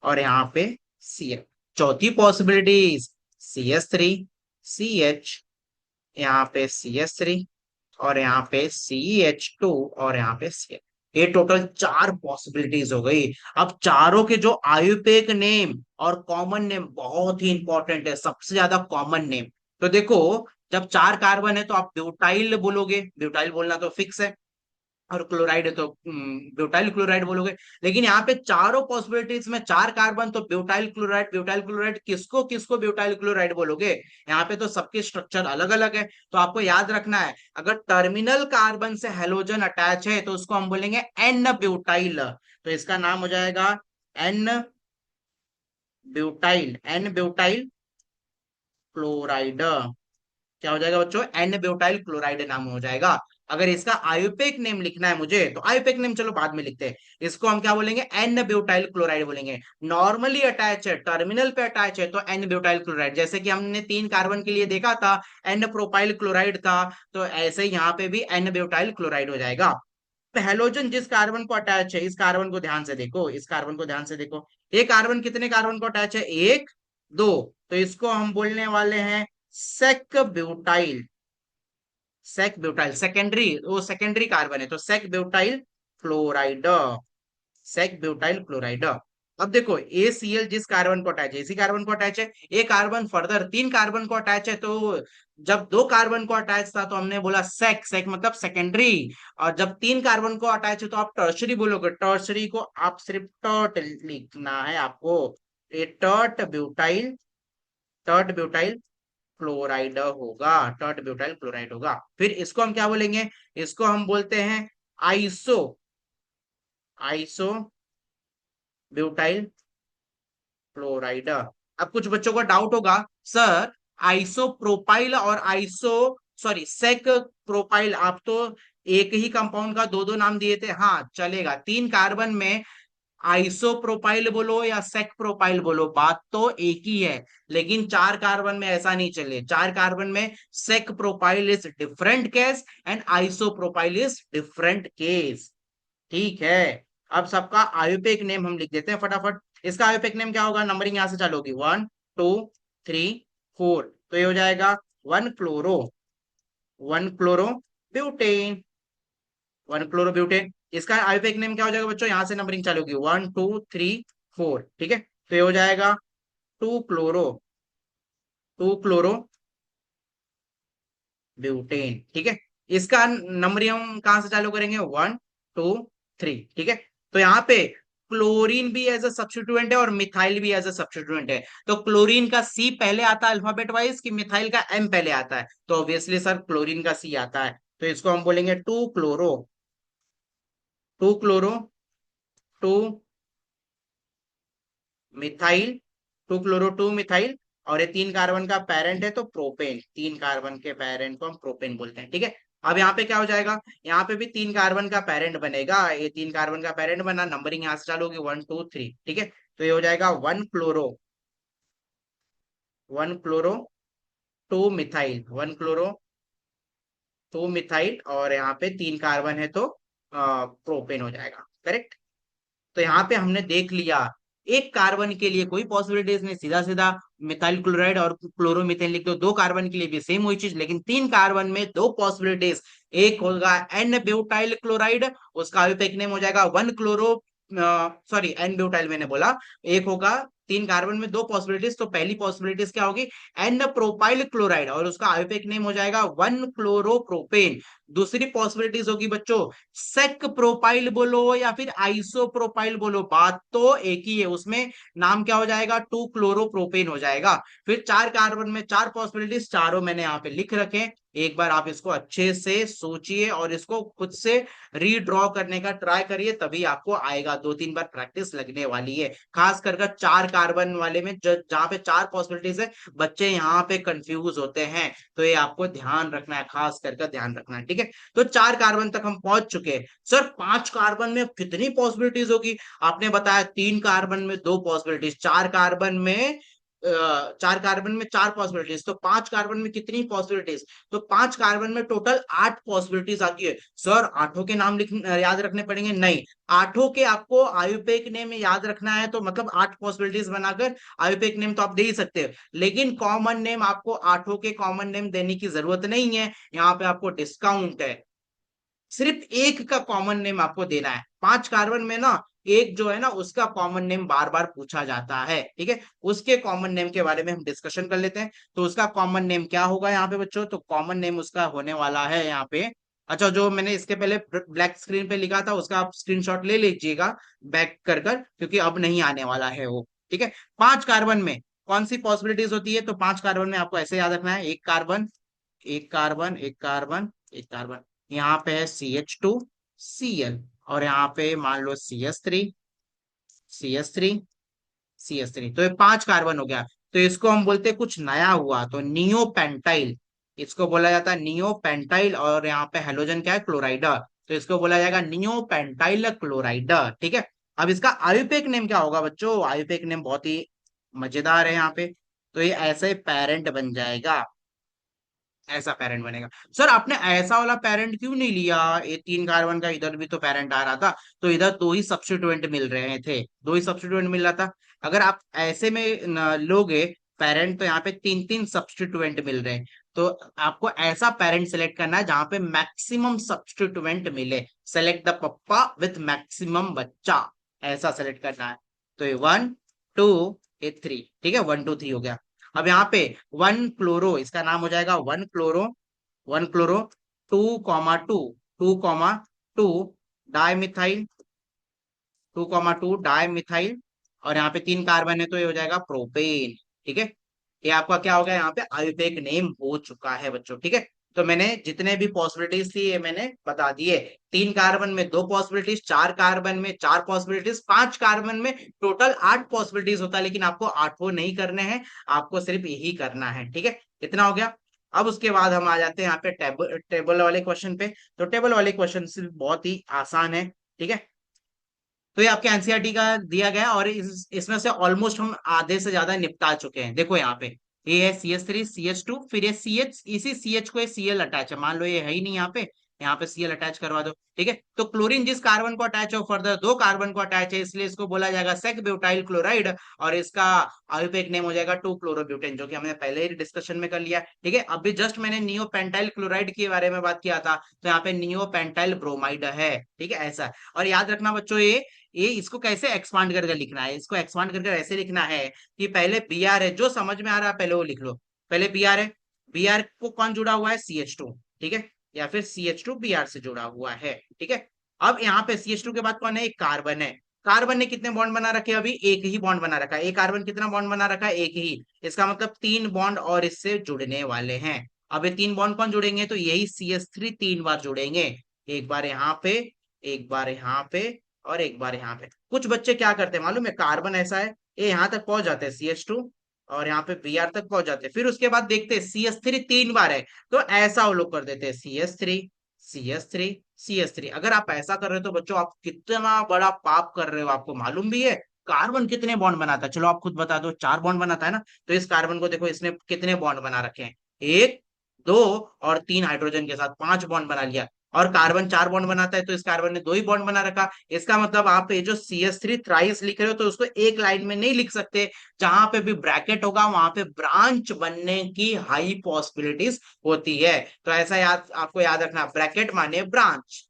और यहाँ पे Cl। चौथी पॉसिबिलिटीज CH3, CH, यहाँ पे CH3, और यहाँ पे CH2, और यहाँ पे CH। ये टोटल चार पॉसिबिलिटीज हो गई। अब चारों के जो आयुपेक नेम और कॉमन नेम बहुत ही इंपॉर्टेंट है, सबसे ज्यादा कॉमन नेम। तो देखो, जब चार कार्बन है तो आप ब्यूटाइल बोलोगे, ब्यूटाइल बोलना तो फिक्स है, और क्लोराइड है तो ब्यूटाइल क्लोराइड बोलोगे। लेकिन यहाँ पे चारों पॉसिबिलिटीज में चार कार्बन, तो ब्यूटाइल क्लोराइड, ब्यूटाइल क्लोराइड किसको किसको ब्यूटाइल क्लोराइड बोलोगे? यहाँ पे तो सबके स्ट्रक्चर अलग अलग है। तो आपको याद रखना है, अगर टर्मिनल कार्बन से हेलोजन अटैच है तो उसको हम बोलेंगे एन ब्यूटाइल। तो इसका नाम हो जाएगा n butyl, n butyl chloride. क्या हो जाएगा बच्चों? एन ब्यूटाइल क्लोराइड नाम हो जाएगा। अगर इसका आयुपेक नेम लिखना है मुझे, तो आयुपेक नेम चलो बाद में लिखते हैं, इसको हम क्या बोलेंगे? एन ब्यूटाइल क्लोराइड बोलेंगे। नॉर्मली अटैच है, टर्मिनल पे अटैच है, तो एन ब्यूटाइल क्लोराइड। जैसे कि हमने तीन कार्बन के लिए देखा था एन प्रोपाइल क्लोराइड था, तो ऐसे ही यहाँ पे भी एन ब्यूटाइल क्लोराइड हो जाएगा। हेलोजन जिस कार्बन को अटैच है, इस कार्बन को ध्यान से देखो, इस कार्बन को ध्यान से देखो, ये कार्बन कितने कार्बन को अटैच है? एक, दो। तो इसको हम बोलने वाले हैं sec butyl. Sec butyl secondary, वो सेकेंडरी कार्बन है, तो sec butyl chloride, sec butyl chloride. अब देखो ACl जिस कार्बन को अटैच है, इसी कार्बन को अटैच है। एक कार्बन फर्दर तीन कार्बन को अटैच है, तो जब दो कार्बन को अटैच था तो हमने बोला सेक, सेक मतलब सेकेंडरी। और जब तीन कार्बन को अटैच है तो आप टर्शरी बोलोगे। टर्शरी को आप सिर्फ टर्ट लिखना है आपको, ये tert butyl, tert butyl chloride होगा, टर्ट ब्यूटाइल क्लोराइड होगा। फिर इसको हम क्या बोलेंगे? इसको हम बोलते हैं आइसो, आइसो ब्यूटाइल क्लोराइड। अब कुछ बच्चों को डाउट होगा, सर आइसो प्रोपाइल और आइसो, सॉरी सेक प्रोपाइल, आप तो एक ही कंपाउंड का दो दो नाम दिए थे। हाँ चलेगा, तीन कार्बन में आइसो प्रोपाइल बोलो या सेक प्रोपाइल बोलो, बात तो एक ही है। लेकिन चार कार्बन में ऐसा नहीं चले, चार कार्बन में sec propyl is different case and isopropyl is different case. ठीक है, अब सबका आयुपेक नेम हम लिख देते हैं फटाफट। इसका आयुपेक नेम क्या होगा? नंबरिंग यहां से चालू होगी, 1 2 3 4। तो ये हो जाएगा one chloro, one chloro butane, one chloro butane. इसका आयुपेक नेम क्या हो जाएगा बच्चों? यहां से नंबरिंग चालू होगी, 1 2 3 4। ठीक है, तो ये हो जाएगा two chloro, two chloro butane. ठीक है, इसका नंबरिंग हम कहां से चालू करेंगे? 1 2 3। ठीक है, तो यहाँ पे क्लोरीन भी एज अ सब्स्टिट्यूएंट है और मिथाइल भी एज अ सब्स्टिट्यूएंट है। तो क्लोरीन का C पहले आता है अल्फाबेट वाइज, कि मिथाइल का M पहले आता है? तो ऑब्वियसली सर क्लोरीन का C आता है, तो इसको हम बोलेंगे two chloro, two chloro, two methyl, two chloro two methyl. और ये तीन कार्बन का पेरेंट है तो प्रोपेन, तीन कार्बन के पेरेंट को हम प्रोपेन बोलते हैं। ठीक है, अब यहाँ पे क्या हो जाएगा? यहाँ पे भी तीन कार्बन का पेरेंट बनेगा, ये तीन कार्बन का पेरेंट बना, नंबरिंग यहाँ से चालू होगी 1 2 3। ठीक है, तो ये हो जाएगा one chloro, one chloro two methyl, one chloro two methyl, और यहाँ पे तीन कार्बन है तो प्रोपेन हो जाएगा। करेक्ट। तो यहाँ पे हमने देख लिया, एक कार्बन के लिए कोई पॉसिबिलिटीज नहीं, सीधा सीधा मिथाइल क्लोराइड और क्लोरोमीथेन लिख दो। दो कार्बन के लिए भी सेम वही चीज, लेकिन तीन कार्बन में दो पॉसिबिलिटीज। एक होगा एन ब्यूटाइल क्लोराइड, उसका आयुपेक नेम हो जाएगा one chloro, sorry n butyl मैंने बोला। एक होगा तीन कार्बन में दो पॉसिबिलिटीज, तो पहली पॉसिबिलिटीज क्या होगी? एन प्रोपाइल क्लोराइड, और उसका आयुपेक नेम हो जाएगा वन क्लोरोप्रोपेन। दूसरी पॉसिबिलिटीज होगी बच्चों, सेक प्रोपाइल बोलो या फिर आइसो प्रोपाइल बोलो, बात तो एक ही है, उसमें नाम क्या हो जाएगा? टू क्लोरोप्रोपेन हो जाएगा। फिर चार कार्बन में चार पॉसिबिलिटीज, चारों मैंने यहाँ पे लिख रखे। एक बार आप इसको अच्छे से सोचिए और इसको खुद से रीड्रॉ करने का ट्राई करिए, तभी आपको आएगा। दो तीन बार प्रैक्टिस लगने वाली है, खास कर चार कार्बन वाले में जहाँ पे चार पॉसिबिलिटीज है, बच्चे यहाँ पे कंफ्यूज होते हैं। तो ये आपको ध्यान रखना है, खास करके ध्यान रखना है। ठीक है, तो चार कार्बन तक हम पहुंच चुके हैं। सर पांच कार्बन में कितनी पॉसिबिलिटीज होगी? आपने बताया तीन कार्बन में दो पॉसिबिलिटीज, चार कार्बन में चार कार्बन में चार पॉसिबिलिटीज, तो पांच कार्बन में कितनी पॉसिबिलिटीज, तो पांच कार्बन में टोटल आठ पॉसिबिलिटीज आती है। सर आठों के नाम याद रखने पड़ेंगे? नहीं, आठों के आपको आयुपेक नेम याद रखना है तो मतलब आठ पॉसिबिलिटीज बनाकर आयुपेक नेम तो आप दे ही सकते हो, लेकिन कॉमन नेम आपको आठों के कॉमन नेम देने की जरूरत नहीं है, यहाँ पे आपको डिस्काउंट है। सिर्फ एक का कॉमन नेम आपको देना है। पांच कार्बन में ना एक जो है ना उसका कॉमन नेम बार बार पूछा जाता है, ठीक है, उसके कॉमन नेम के बारे में हम डिस्कशन कर लेते हैं। तो उसका कॉमन नेम क्या होगा यहाँ पे बच्चों? तो कॉमन नेम उसका होने वाला है यहाँ पे, अच्छा जो मैंने इसके पहले ब्लैक स्क्रीन पे लिखा था उसका आप स्क्रीनशॉट ले लीजिएगा बैक कर कर, क्योंकि अब नहीं आने वाला है वो, ठीक है। पांच कार्बन में कौन सी पॉसिबिलिटीज होती है? तो पांच कार्बन में आपको ऐसे याद रखना है, एक कार्बन, एक कार्बन, एक कार्बन, एक कार्बन, यहाँ पे है CH2Cl, और यहाँ पे मान लो CS3, CS3, तो ये पांच कार्बन हो गया। तो इसको हम बोलते हैं कुछ नया हुआ तो नियोपेंटाइल, इसको बोला जाता है नियोपेंटाइल, और यहाँ पे हेलोजन क्या है? क्लोराइडर, तो इसको बोला जाएगा नियोपेंटाइल क्लोराइडर, ठीक है। अब इसका आयुपेक नेम क्या होगा बच्चों? आयुपेक नेम बहुत ही मजेदार है यहाँ पे, तो ये ऐसे पेरेंट बन जाएगा, ऐसा पेरेंट बनेगा। सर आपने ऐसा वाला पेरेंट क्यों नहीं लिया? ये तीन कार्बन का इधर भी तो पेरेंट आ रहा था, तो इधर दो ही सब्स्टिट्यूएंट मिल रहे थे, दो ही सब्स्टिट्यूएंट मिल रहा था। अगर आप ऐसे में लोगे पेरेंट, तो यहाँ पे तीन तीन सब्स्टिट्यूएंट मिल रहे हैं, तो आपको ऐसा पेरेंट सेलेक्ट करना है जहां पे मैक्सिमम सब्स्टिट्यूएंट मिले। Select the papa with maximum बच्चा, ऐसा सेलेक्ट करना है। तो ये 1 2 3, ठीक है, 1 2 3 हो गया। अब यहाँ पे वन क्लोरो, इसका नाम हो जाएगा one chloro, one chloro, 2 2 2 di methyl, 2 2 di methyl, और यहाँ पे तीन कार्बन है तो ये हो जाएगा प्रोपेन, ठीक है। ये आपका क्या हो गया? यहाँ पे आयुपेक नेम हो चुका है बच्चों, ठीक है। तो मैंने जितने भी पॉसिबिलिटीज थी ये मैंने बता दिए। तीन कार्बन में दो पॉसिबिलिटीज, चार कार्बन में चार पॉसिबिलिटीज, पांच कार्बन में टोटल आठ पॉसिबिलिटीज होता है, लेकिन आपको आठों नहीं करने हैं, आपको सिर्फ यही करना है, ठीक है। इतना हो गया। अब उसके बाद हम आ जाते हैं यहाँ पे टेबल वाले क्वेश्चन पे। तो टेबल वाले क्वेश्चन सिर्फ बहुत ही आसान है, ठीक है। तो ये आपके एनसीईआरटी का दिया गया है, और इसमें से ऑलमोस्ट हम आधे से ज्यादा निपटा चुके हैं। देखो यहाँ पे ये है CH3 CH2, फिर ये CH, इसी CH को Cl अटैच है, मान लो ये है ही नहीं यहाँ पे Cl अटैच करवा दो, ठीक है। तो क्लोरीन जिस कार्बन को अटैच हो, फर्दर दो कार्बन को अटैच है, इसलिए इसको बोला जाएगा सेक ब्यूटाइल क्लोराइड, और इसका आयुपेक नेम हो जाएगा 2 क्लोरोब्यूटेन, जो कि हमने पहले ही डिस्कशन में कर लिया, ठीक है। अभी जस्ट मैंने नियोपेंटाइल क्लोराइड के बारे में बात किया था, तो यहाँ पे नियोपेंटाइल ब्रोमाइड है, ठीक है, ऐसा। और याद रखना बच्चों, ये इसको कैसे एक्सपांड करके लिखना है? इसको एक्सपांड करके ऐसे लिखना है कि पहले Br है, जो समझ में आ रहा है पहले वो लिख लो। पहले Br है, Br को कौन जुड़ा हुआ है? CH2, ठीक है, या फिर CH2 Br से जुड़ा हुआ है, ठीक है। अब यहाँ पे CH2 के बाद कौन है? एक कार्बन है। कार्बन ने कितने बॉन्ड बना रखे? अभी एक ही बॉन्ड बना रखा है। एक कार्बन कितना बॉन्ड बना रखा है? एक ही। इसका मतलब तीन बॉन्ड और इससे जुड़ने वाले हैं। अब ये तीन बॉन्ड कौन जुड़ेंगे? तो यही CH3 तीन बार जुड़ेंगे, एक बार यहाँ पे, एक बार यहाँ पे, और एक बार यहाँ पे। कुछ बच्चे क्या करते हैं मालूम है? कार्बन ऐसा है, ये यहाँ तक पहुंच जाते हैं CH2, और यहाँ पे Br तक पहुंच जाते हैं, फिर उसके बाद देखते हैं CH3 तीन बार है, तो ऐसा वो लोग कर देते हैं CH3 अगर आप ऐसा कर रहे हो तो बच्चों आप कितना बड़ा पाप कर रहे हो, आपको मालूम भी है? कार्बन कितने बॉन्ड बनाता है? चलो आप खुद बता दो। चार बॉन्ड बनाता है ना, तो इस कार्बन को देखो इसने कितने बॉन्ड बना रखे हैं? एक, दो, और तीन हाइड्रोजन के साथ पांच बॉन्ड बना लिया। और कार्बन चार बॉन्ड बनाता है, तो इस कार्बन ने दो ही बॉन्ड बना रखा। इसका मतलब आप ये जो CH3 थ्राइस लिख रहे हो, तो उसको एक लाइन में नहीं लिख सकते, जहां पे भी ब्रैकेट होगा वहां पे ब्रांच बनने की हाई पॉसिबिलिटीज होती है। तो ऐसा याद, आपको याद रखना, ब्रैकेट माने ब्रांच,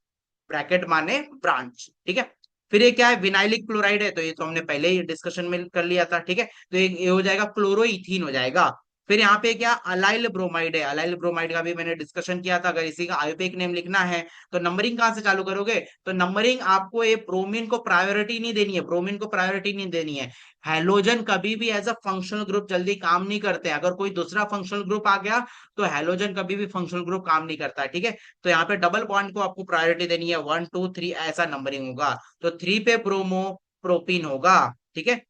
ब्रैकेट माने ब्रांच, ठीक है। फिर ये क्या है? विनाइलिक क्लोराइड है, तो ये तो हमने पहले ही डिस्कशन में कर लिया था, ठीक है। तो ये हो जाएगा क्लोरोइथीन हो जाएगा। फिर यहाँ पे क्या? अलाइल ब्रोमाइड है। अलाइल ब्रोमाइड का भी मैंने डिस्कशन किया था। अगर इसी का आयुपेक नेम लिखना है तो नंबरिंग कहाँ से चालू करोगे? तो नंबरिंग आपको ये ब्रोमीन को प्रायोरिटी नहीं देनी है, ब्रोमीन को प्रायोरिटी नहीं देनी है। हैलोजन कभी भी एज अ फंक्शनल ग्रुप जल्दी काम नहीं करते, अगर कोई दूसरा फंक्शनल ग्रुप आ गया तो हैलोजन कभी भी फंक्शनल ग्रुप काम नहीं करता, ठीक है। तो यहाँ पे डबल बॉन्ड को आपको प्रायोरिटी देनी है, 1 2 3 ऐसा नंबरिंग होगा। तो 3 पे ब्रोमो प्रोपीन होगा, ठीक है।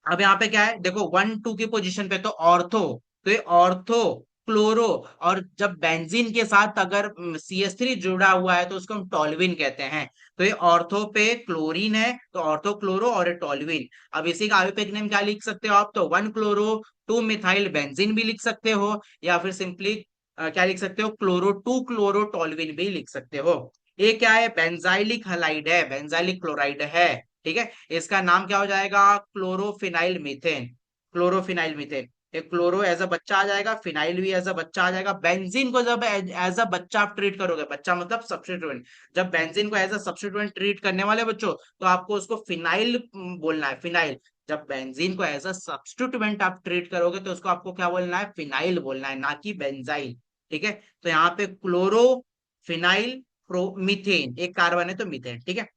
अब यहाँ पे क्या है? देखो 1 2 की पोजीशन पे तो ऑर्थो, तो ये ऑर्थो क्लोरो, और जब बेंजीन के साथ अगर CH3 जुड़ा हुआ है तो उसको हम टॉल्यूइन कहते हैं। तो ये ऑर्थो पे क्लोरीन है तो ऑर्थो क्लोरो और टॉल्यूइन। अब इसी का आयुर्वेदिक नेम क्या लिख सकते हो आप, तो 1 क्लोरो 2 मिथाइल बेंजीन भी लिख सकते हो, या फिर सिंपली क्या लिख सकते हो, क्लोरो 2 क्लोरो टॉल्यूइन भी लिख सकते हो। ये क्या है, बेंजाइलिक हलाइड है, बेंजाइलिक क्लोराइड है। ठीक है, इसका नाम क्या हो जाएगा, क्लोरोफिनाइल मीथेन। क्लोरोफिनाइल मीथेन, एक क्लोरो एज अ बच्चा आ जाएगा, फिनाइल भी एज अ बच्चा आ जाएगा। बेंजीन को जब एज अ बच्चा आप ट्रीट करोगे, बच्चा मतलब सब्स्टिट्यूएंट, जब बेंजीन को एज अ सब्स्टिट्यूएंट ट्रीट करने वाले बच्चों, तो आपको उसको फिनाइल बोलना है, फिनाइल। जब बेंजीन को एज अ सब्स्टिट्यूएंट आप ट्रीट करोगे तो उसको आपको क्या बोलना है, फिनाइल बोलना है, ना कि बेंजाइल। ठीक है, तो यहाँ पे क्लोरो फिनाइल प्रो मीथेन, एक कार्बन है तो मीथेन। ठीक है,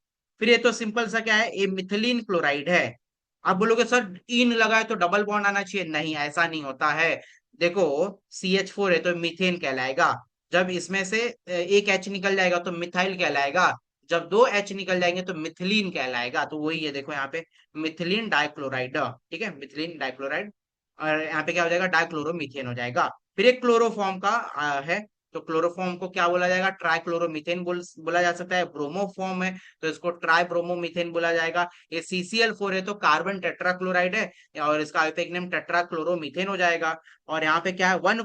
फिर ये तो सिंपल सा क्या है, ये मिथिलीन क्लोराइड है। आप बोलोगे सर इन लगा है तो डबल बॉन्ड आना चाहिए, नहीं ऐसा नहीं होता है। देखो CH4 है तो मीथेन कहलाएगा, जब इसमें से एक H निकल जाएगा तो मिथाइल कहलाएगा, जब 2 H निकल जाएंगे तो मिथिलीन कहलाएगा। तो वही है, देखो यहाँ पे मिथिलीन डाइक्लोराइड। ठीक है, मिथिलीन डाइक्लोराइड, और यहाँ पे क्या हो जाएगा, डाइक्लोरोमीथेन हो जाएगा। फिर एक क्लोरोफॉर्म का है, तो क्लोरोफॉर्म को क्या बोला जाएगा, ट्राइक्लोरोमीथेन बोला जा सकता है। ब्रोमोफॉर्म है तो इसको ट्राई ब्रोमोमीथेन बोला जाएगा। ये CCl4 है तो कार्बन टेट्राक्लोराइड है, और इसका आयुर्वेदिक नेम टेट्राक्लोरोमीथेन हो जाएगा। और यहाँ पे क्या है, वन,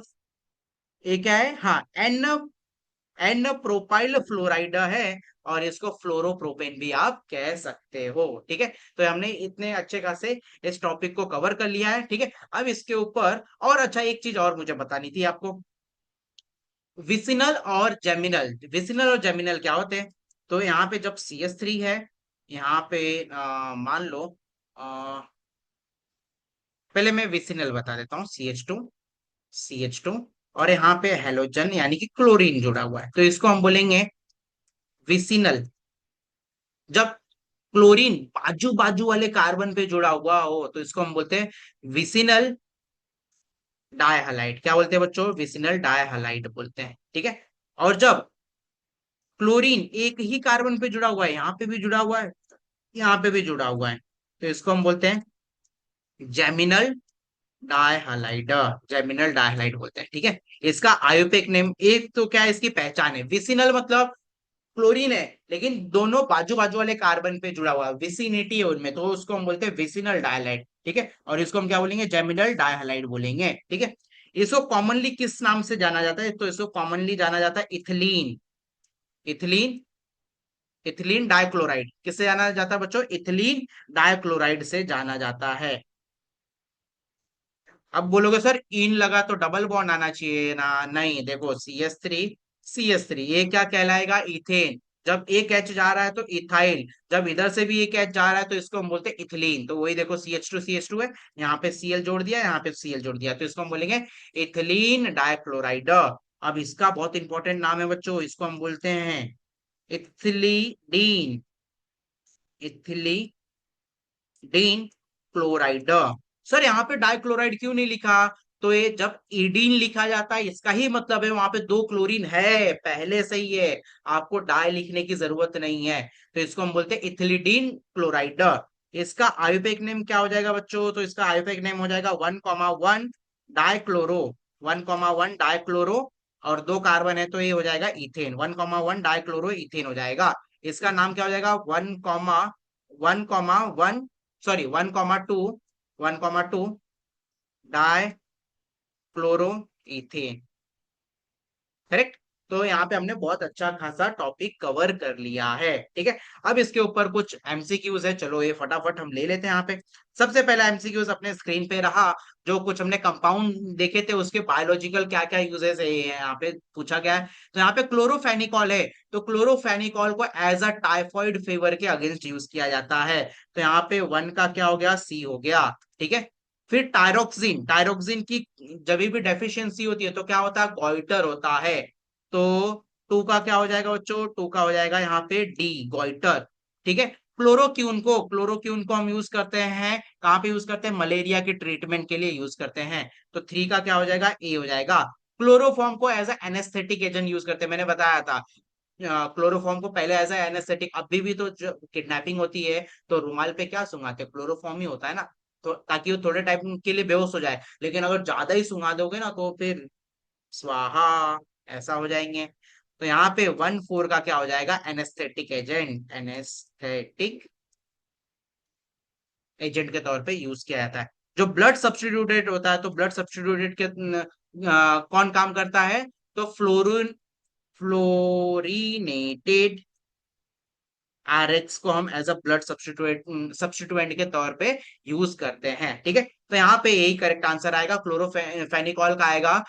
ये क्या है, हाँ एन, एन प्रोपाइल फ्लोराइड है, और इसको फ्लोरोप्रोपेन भी आप कह सकते हो। ठीक है, तो हमने इतने अच्छे खासे इस टॉपिक को कवर कर लिया है। ठीक है, अब इसके ऊपर और अच्छा एक चीज और मुझे बतानी थी आपको, विसिनल और जेमिनल। विसिनल और जेमिनल क्या होते हैं, तो यहाँ पे जब CH3 है, यहाँ पे मान लो पहले मैं विसिनल बता देता हूँ, CH2 और यहाँ पे हेलोजन यानी कि क्लोरीन जुड़ा हुआ है, तो इसको हम बोलेंगे विसिनल। जब क्लोरीन बाजू बाजू वाले कार्बन पे जुड़ा हुआ हो तो इसको हम बोलते हैं विसिनल डाइहलाइड। क्या बोलते हैं बच्चों, विसिनल डाइहलाइड बोलते हैं। ठीक है, और जब क्लोरीन एक ही कार्बन पे जुड़ा हुआ है, यहाँ पे भी जुड़ा हुआ है, यहाँ पे भी जुड़ा हुआ है, तो इसको हम बोलते हैं जेमिनल डाइहलाइड। जेमिनल डाइहलाइड बोलते हैं। ठीक है, इसका आयुर्वेदिक नेम, एक तो क्या है इसकी पहचान है, विसिनल मतलब क्लोरीन है लेकिन दोनों बाजू बाजू वाले कार्बन पे जुड़ा हुआ है, विसिनिटी है उनमें, तो उसको हम बोलते हैं विसिनल डाइहलाइड। ठीक है, और इसको हम क्या बोलेंगे, जेमिनल डाइहलाइड बोलेंगे। ठीक है, इसको कॉमनली किस नाम से जाना जाता है, तो इसको कॉमनली जाना जाता है इथिलीन। इथिलीन, इथिलीन डाइक्लोराइड किससे जाना जाता है बच्चों, इथिलीन डाइक्लोराइड से जाना जाता है। अब बोलोगे सर इन लगा तो डबल बॉन्ड आना चाहिए ना, नहीं देखो CH3 ये क्या कहलाएगा, इथेन। जब एक H जा रहा है तो इथाइल, जब इधर से भी एक H जा रहा है तो इसको हम बोलते हैं इथिलीन। तो वही देखो CH2 है, यहाँ पे Cl जोड़ दिया, यहाँ पे Cl जोड़ दिया, तो इसको हम बोलेंगे इथिलीन डाइक्लोराइड। अब इसका बहुत इंपॉर्टेंट नाम है बच्चों, इसको हम बोलते हैं इथिलीडीन, इथिलीडीन क्लोराइड। सर यहाँ पे डाइक्लोराइड क्यों नहीं लिखा, तो ये जब ईडीन लिखा जाता है इसका ही मतलब है वहां पे 2 क्लोरीन है पहले से ही है, आपको डाई लिखने की जरूरत नहीं है। तो इसको हम बोलते हैं इथिलीडीन क्लोराइड। इसका आयुर्वेदिक नेम क्या हो जाएगा बच्चों, तो इसका आयुर्वेदिक नेम हो जाएगा 1,1 डाइक्लोरो, 1,1 डाइक्लोरो, और 2 कार्बन है तो ये हो जाएगा इथेन, 1,1 डाइक्लोरो इथेन हो जाएगा। इसका नाम क्या हो जाएगा, 1,1 sorry 1,2 die chloro ethane. Correct, तो यहाँ पे हमने बहुत अच्छा खासा टॉपिक कवर कर लिया है। ठीक है, अब इसके ऊपर कुछ MCQs है, चलो ये फटाफट हम ले लेते हैं। यहाँ पे सबसे पहला MCQs अपने स्क्रीन पे रहा, जो कुछ हमने कंपाउंड देखे थे उसके बायोलॉजिकल क्या क्या यूजेस है ये यहाँ पे पूछा गया है। तो यहाँ पे क्लोरोफेनिकॉल है, तो क्लोरोफेनिकॉल को एज अ टाइफॉइड फीवर के अगेंस्ट यूज किया जाता है, तो यहाँ पे 1 का क्या हो गया, C हो गया। ठीक है, फिर टायरोक्सिन, टायरोक्सिन की जब भी डेफिशिएंसी होती है तो क्या होता है, गॉइटर होता है, तो 2 का क्या हो जाएगा बच्चों, 2 का हो जाएगा यहाँ पे D, गॉइटर। ठीक है, क्लोरोक्यून को हम यूज करते हैं कहाँ पे, यूज करते हैं मलेरिया के ट्रीटमेंट के लिए यूज करते हैं, तो 3 का क्या हो जाएगा, A हो जाएगा। क्लोरोफॉर्म को एज एनेस्थेटिक एजेंट यूज करते हैं, मैंने बताया था क्लोरोफॉर्म को पहले एज एनेस्थेटिक, अभी भी तो जो किडनैपिंग होती है तो रुमाल पे क्या सुंघाते हैं, क्लोरोफॉर्म ही होता है ना, तो ताकि वो थोड़े टाइम के लिए बेहोश हो जाए, लेकिन अगर ज्यादा ही सुंघा दोगे ना तो फिर स्वाहा, ऐसा हो जाएंगे। तो यहाँ पे 1,4 का क्या हो जाएगा, एनेस्थेटिक एजेंट, एनेस्थेटिक एजेंट के तौर पे यूज किया जाता है। जो ब्लड सब्स्टिट्यूटेड होता है, तो ब्लड सब्स्टिट्यूटेड के कौन काम करता है, तो फ्लोरिनेटेड आरएक्स को हम एज अ ब्लड सब्स्टिट्यूएंट के तौर पे यूज करते हैं, ठीक है। तो यहाँ पे यही करेक्ट आंसर आएगा, क्लोरोफेनिकॉल का आएगा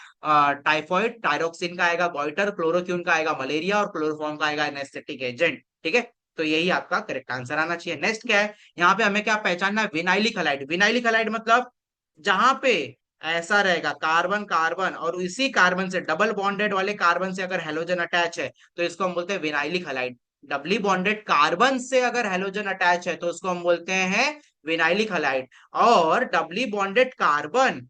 टाइफॉइड, टायरोक्सिन का आएगा गॉइटर, क्लोरोक्यून का आएगा मलेरिया और क्लोरोफॉर्म का आएगा एनेस्थेटिक एजेंट, ठीक है। तो यही आपका करेक्ट आंसर आना चाहिए। नेक्स्ट क्या है, यहाँ पे हमें क्या पहचानना है, विनाइलिक हलाइड। विनाइलिक हलाइड मतलब जहां पे ऐसा रहेगा कार्बन कार्बन और इसी कार्बन से डबल बॉन्डेड वाले कार्बन से अगर हेलोजन अटैच है तो इसको हम बोलते हैं vinylic halide. Doubly bonded carbon से अगर हेलोजन अटैच है तो उसको हम बोलते हैं विनाइलिक हलाइड। और डबली बॉन्डेड कार्बन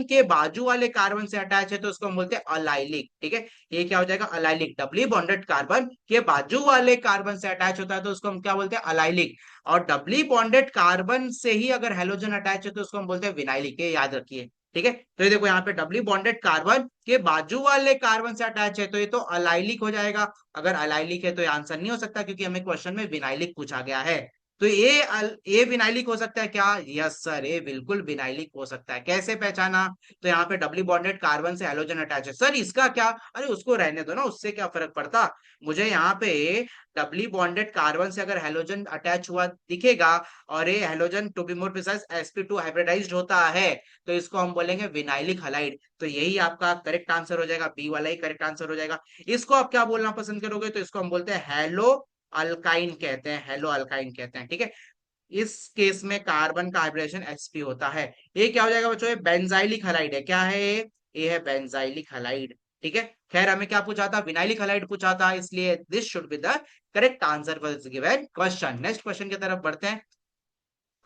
के बाजू वाले कार्बन से अटैच है तो उसको हम बोलते हैं अलाइलिक, ठीक है। ये क्या हो जाएगा, अलाइलिक। डबली बॉन्डेड कार्बन के बाजू वाले कार्बन से अटैच होता है तो उसको हम क्या बोलते हैं, अलाइलिक। और डबली बॉन्डेड कार्बन से ही अगर हेलोजन अटैच है तो उसको हम बोलते हैं विनाइलिक, ये याद रखिए, ठीक है। तो ये देखो यहाँ पे डबली बॉन्डेड कार्बन के बाजू वाले कार्बन से अटैच है तो ये तो अलाइलिक हो जाएगा। अगर अलाइलिक है तो ये आंसर नहीं हो सकता, क्योंकि हमें क्वेश्चन में विनाइलिक पूछा गया है। तो ये विनाइलिक हो सकता है क्या, यस सर, ये बिल्कुल विनाइलिक हो सकता है। कैसे पहचाना, तो यहाँ पे डबली बॉन्डेड कार्बन से हेलोजन अटैच है, सर इसका क्या, अरे उसको रहने दो ना, उससे क्या फर्क पड़ता। मुझे यहाँ पे डबली बॉन्डेड कार्बन से अगर हेलोजन अटैच हुआ दिखेगा और ये halogen to be more precise sp2 hybridised होता है तो इसको हम बोलेंगे विनाइलिक हलाइड। तो यही आपका करेक्ट आंसर हो जाएगा, बी वाला ही करेक्ट आंसर हो जाएगा। इसको आप क्या बोलना पसंद करोगे, तो इसको हम बोलते हैं हेलो अल्काइन कहते हैं, हेलो अल्काइन कहते हैं, ठीक है। इस केस में कार्बन का हाइब्रिडेशन sp होता है। ये क्या हो जाएगा बच्चों, ये बेंजाइलिक हलाइड है, क्या है ये है बेंजाइलिक हलाइड, ठीक है। खैर हमें क्या पूछा था, विनाइलिक हलाइड पूछा था, इसलिए this should be the correct answer for this given question. Next question की तरफ बढ़ते हैं।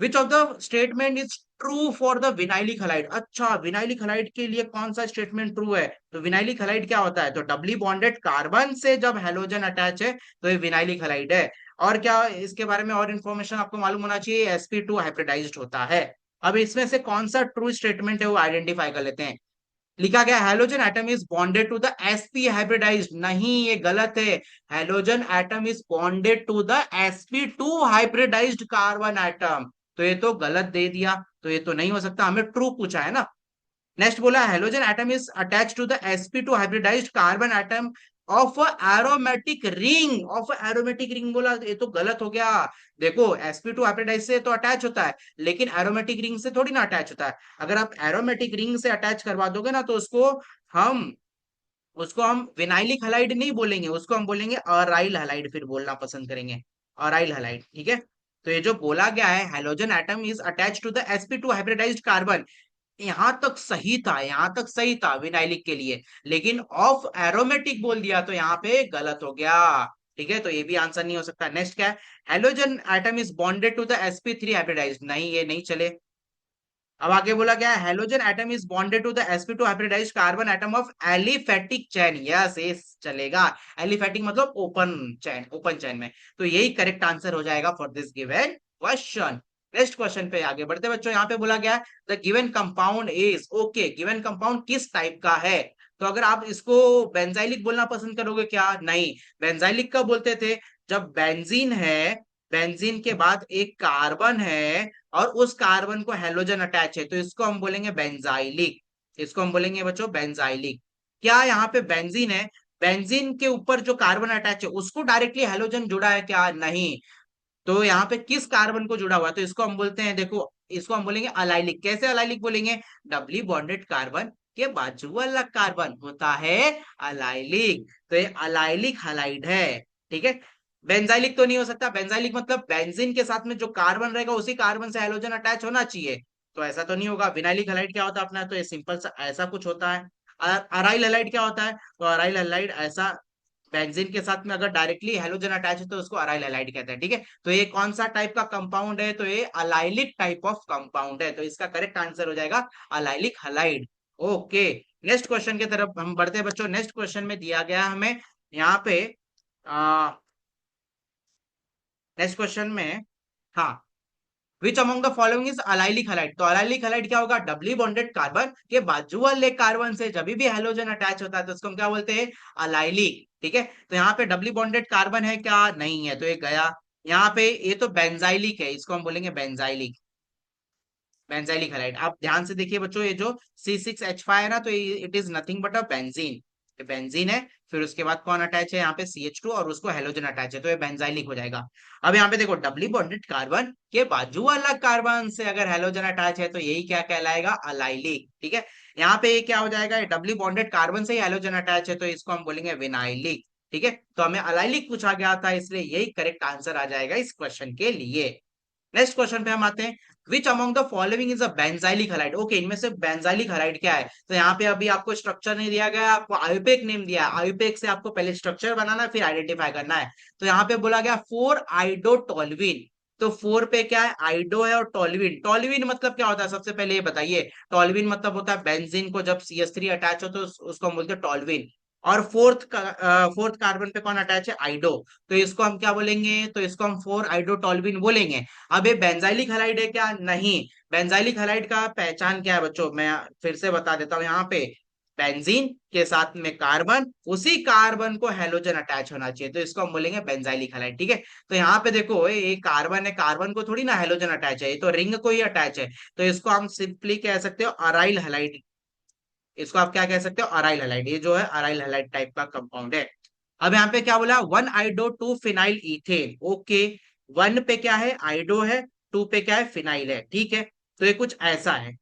विच of the statement is true for the vinylic halide. अच्छा, विनाइलिक हलाइड के लिए कौन सा स्टेटमेंट ट्रू है, तो विनाइलिक हलाइड क्या होता है, तो डबली बॉन्डेड कार्बन से जब हेलोजन अटैच है तो ये विनाइलिक हलाइड है। और क्या इसके बारे में और इन्फॉर्मेशन आपको मालूम होना चाहिए, sp2 हाइब्रिडाइज्ड होता है। अब इसमें से कौन सा ट्रू स्टेटमेंट है वो आइडेंटिफाई कर लेते हैं। लिखा गया halogen atom is bonded to the sp hybridised, नहीं ये गलत है। Halogen atom is bonded to the sp2 hybridised carbon atom, तो ये तो गलत दे दिया, तो ये तो नहीं हो सकता, हमें ट्रू पूछा है ना। नेक्स्ट बोला halogen atom is attach to the sp2 hybridised carbon atom of aromatic ring, of aromatic ring बोला, ये तो गलत हो गया। देखो sp2 हाइब्रिडाइज से तो अटैच होता है, लेकिन एरोमेटिक रिंग से थोड़ी ना अटैच होता है। अगर आप एरोमेटिक रिंग से अटैच करवा दोगे ना तो हम उसको हम विनाइलिक हलाइड नहीं बोलेंगे, उसको हम बोलेंगे अराइल हलाइड, फिर बोलना पसंद करेंगे, अराइल हलाइड, ठीक है। तो ये जो बोला गया है halogen atom is attach to the sp2 hybridised carbon, यहां तक सही था, यहां तक सही था विनाइलिक के लिए, लेकिन ऑफ एरोमेटिक बोल दिया तो यहाँ पे गलत हो गया, ठीक है। तो ये भी आंसर नहीं हो सकता। नेक्स्ट क्या है, halogen atom is bonded to the sp3 hybridised, नहीं ये नहीं चले। अब आगे बोला गया halogen atom is bonded to the sp2 hybridised carbon atom of aliphatic chain, yes ये चलेगा। एलिफेटिक मतलब ओपन चेन, ओपन चेन में, तो यही करेक्ट आंसर हो जाएगा for this given question. Next question पे आगे बढ़ते बच्चों, यहाँ पे बोला गया the given compound is, okay given compound किस टाइप का है, तो अगर आप इसको बेंजाइलिक बोलना पसंद करोगे क्या, नहीं। बेंजाइलिक कब बोलते थे, जब बेंजीन है, बेंजीन के बाद एक कार्बन है और उस कार्बन को हेलोजन अटैच है तो इसको हम बोलेंगे बेंजाइलिक, इसको हम बोलेंगे बच्चों बेंजाइलिक। क्या यहाँ पे बेंजीन है, बेंजीन के ऊपर जो कार्बन अटैच है उसको डायरेक्टली हेलोजन जुड़ा है क्या, नहीं। तो यहाँ पे किस कार्बन को जुड़ा हुआ है, तो इसको हम बोलते हैं, देखो इसको हम बोलेंगे अलाइलिक। कैसे अलाइलिक बोलेंगे, डबली बॉन्डेड कार्बन के बाजू वाला कार्बन होता है अलाइलिक, तो ये अलाइलिक हलाइड है, ठीक है। बेंजाइलिक तो नहीं हो सकता, बेंजाइलिक मतलब बेंजीन के साथ में जो कार्बन रहेगा उसी कार्बन से हेलोजन अटैच होना चाहिए, तो ऐसा तो नहीं होगा। विनाइलिक हलाइड क्या होता है अपना, तो ये सिंपल सा ऐसा कुछ होता है। अराइल हलाइड क्या होता है, तो अराइल हलाइड ऐसा बेंजीन के साथ में अगर डायरेक्टली हेलोजन अटैच है तो उसको अराइल हलाइड कहते हैं, ठीक है। तो ये कौन सा टाइप का कंपाउंड है, तो ये अलाइलिक टाइप ऑफ कंपाउंड है, तो इसका करेक्ट आंसर हो जाएगा allylic halide. Okay, next question की तरफ हम बढ़ते हैं बच्चों। नेक्स्ट क्वेश्चन में दिया गया हमें यहाँ पे नेक्स्ट क्वेश्चन में, हाँ which among the following is allylic halide, तो अलाइलिक हलाइड क्या होगा, डबली बॉन्डेड कार्बन के बाजू वाले कार्बन से जब भी हेलोजन अटैच होता है तो उसको हम क्या बोलते हैं, अलाइलिक। ठीक है, तो यहाँ पे डबली बॉन्डेड कार्बन है क्या, नहीं है, तो ये गया। यहाँ पे ये तो बेंजाइलिक है, इसको हम बोलेंगे बेंजाइलिक, बेंजाइलिक हलाइड। आप ध्यान से देखिए बच्चों, ये जो C6H5 है ना, तो it is nothing but a benzene, ये बेंजीन है। फिर उसके बाद कौन अटैच है यहाँ पे, CH2, और उसको हेलोजन अटैच है, तो ये बेंजाइलिक हो जाएगा। अब यहाँ पे देखो, डबली बॉन्डेड कार्बन के बाजू वाला कार्बन से अगर हेलोजन अटैच है तो यही क्या कहलाएगा, अलाइलिक। ठीक है, यहाँ पे ये क्या हो जाएगा, डबली बॉन्डेड कार्बन से ही हेलोजन अटैच है तो इसको हम बोलेंगे विनाइलिक। ठीक है, तो हमें अलाइलिक पूछा गया था, इसलिए यही करेक्ट आंसर आ जाएगा इस क्वेश्चन के लिए। नेक्स्ट क्वेश्चन पे हम आते हैं, which among the following is a benzylic halide. Okay, इनमें से बेंजाइलिक हलाइड क्या है, तो यहाँ पे अभी आपको स्ट्रक्चर नहीं दिया गया, आपको आयुपेक नेम दिया है, आयुपेक से आपको पहले स्ट्रक्चर बनाना है फिर आइडेंटिफाई करना है। तो यहाँ पे बोला गया 4 आइडोटोल्विन, तो 4 पे क्या है, आइडो है, और टोल्विन, टोल्विन मतलब क्या होता है, सबसे पहले ये बताइए। टोल्विन मतलब होता है बेंजीन को जब CH3 अटैच हो तो उसको हम बोलते हैं टोल्विन। और फोर्थ कार्बन पे कौन अटैच है, आइडो, तो इसको हम क्या बोलेंगे, तो इसको हम 4 आइडोटोल्विन बोलेंगे। अब ये बेंजाइलिक हलाइड है क्या, नहीं। बेंजाइलिक हलाइड का पहचान क्या है बच्चों, मैं फिर से बता देता हूँ। यहाँ पे बेंजीन के साथ में कार्बन, उसी कार्बन को हेलोजन अटैच होना चाहिए, तो इसको हम बोलेंगे बेंजाइलिक हलाइड। ठीक है, तो यहाँ पे देखो, ये कार्बन है, कार्बन को थोड़ी ना हेलोजन अटैच है, ये तो रिंग को ही अटैच है, तो इसको हम सिंपली कह सकते हो अराइल हलाइड। इसको आप क्या कह सकते हो, अराइल हलाइड, ये जो है अराइल हलाइड टाइप का कंपाउंड है। अब यहाँ पे क्या बोला, 1 आइडो 2 फिनाइल इथेन। ओके, 1 पे क्या है, आइडो है, 2 पे क्या है, फिनाइल है। ठीक है, तो ये कुछ ऐसा है,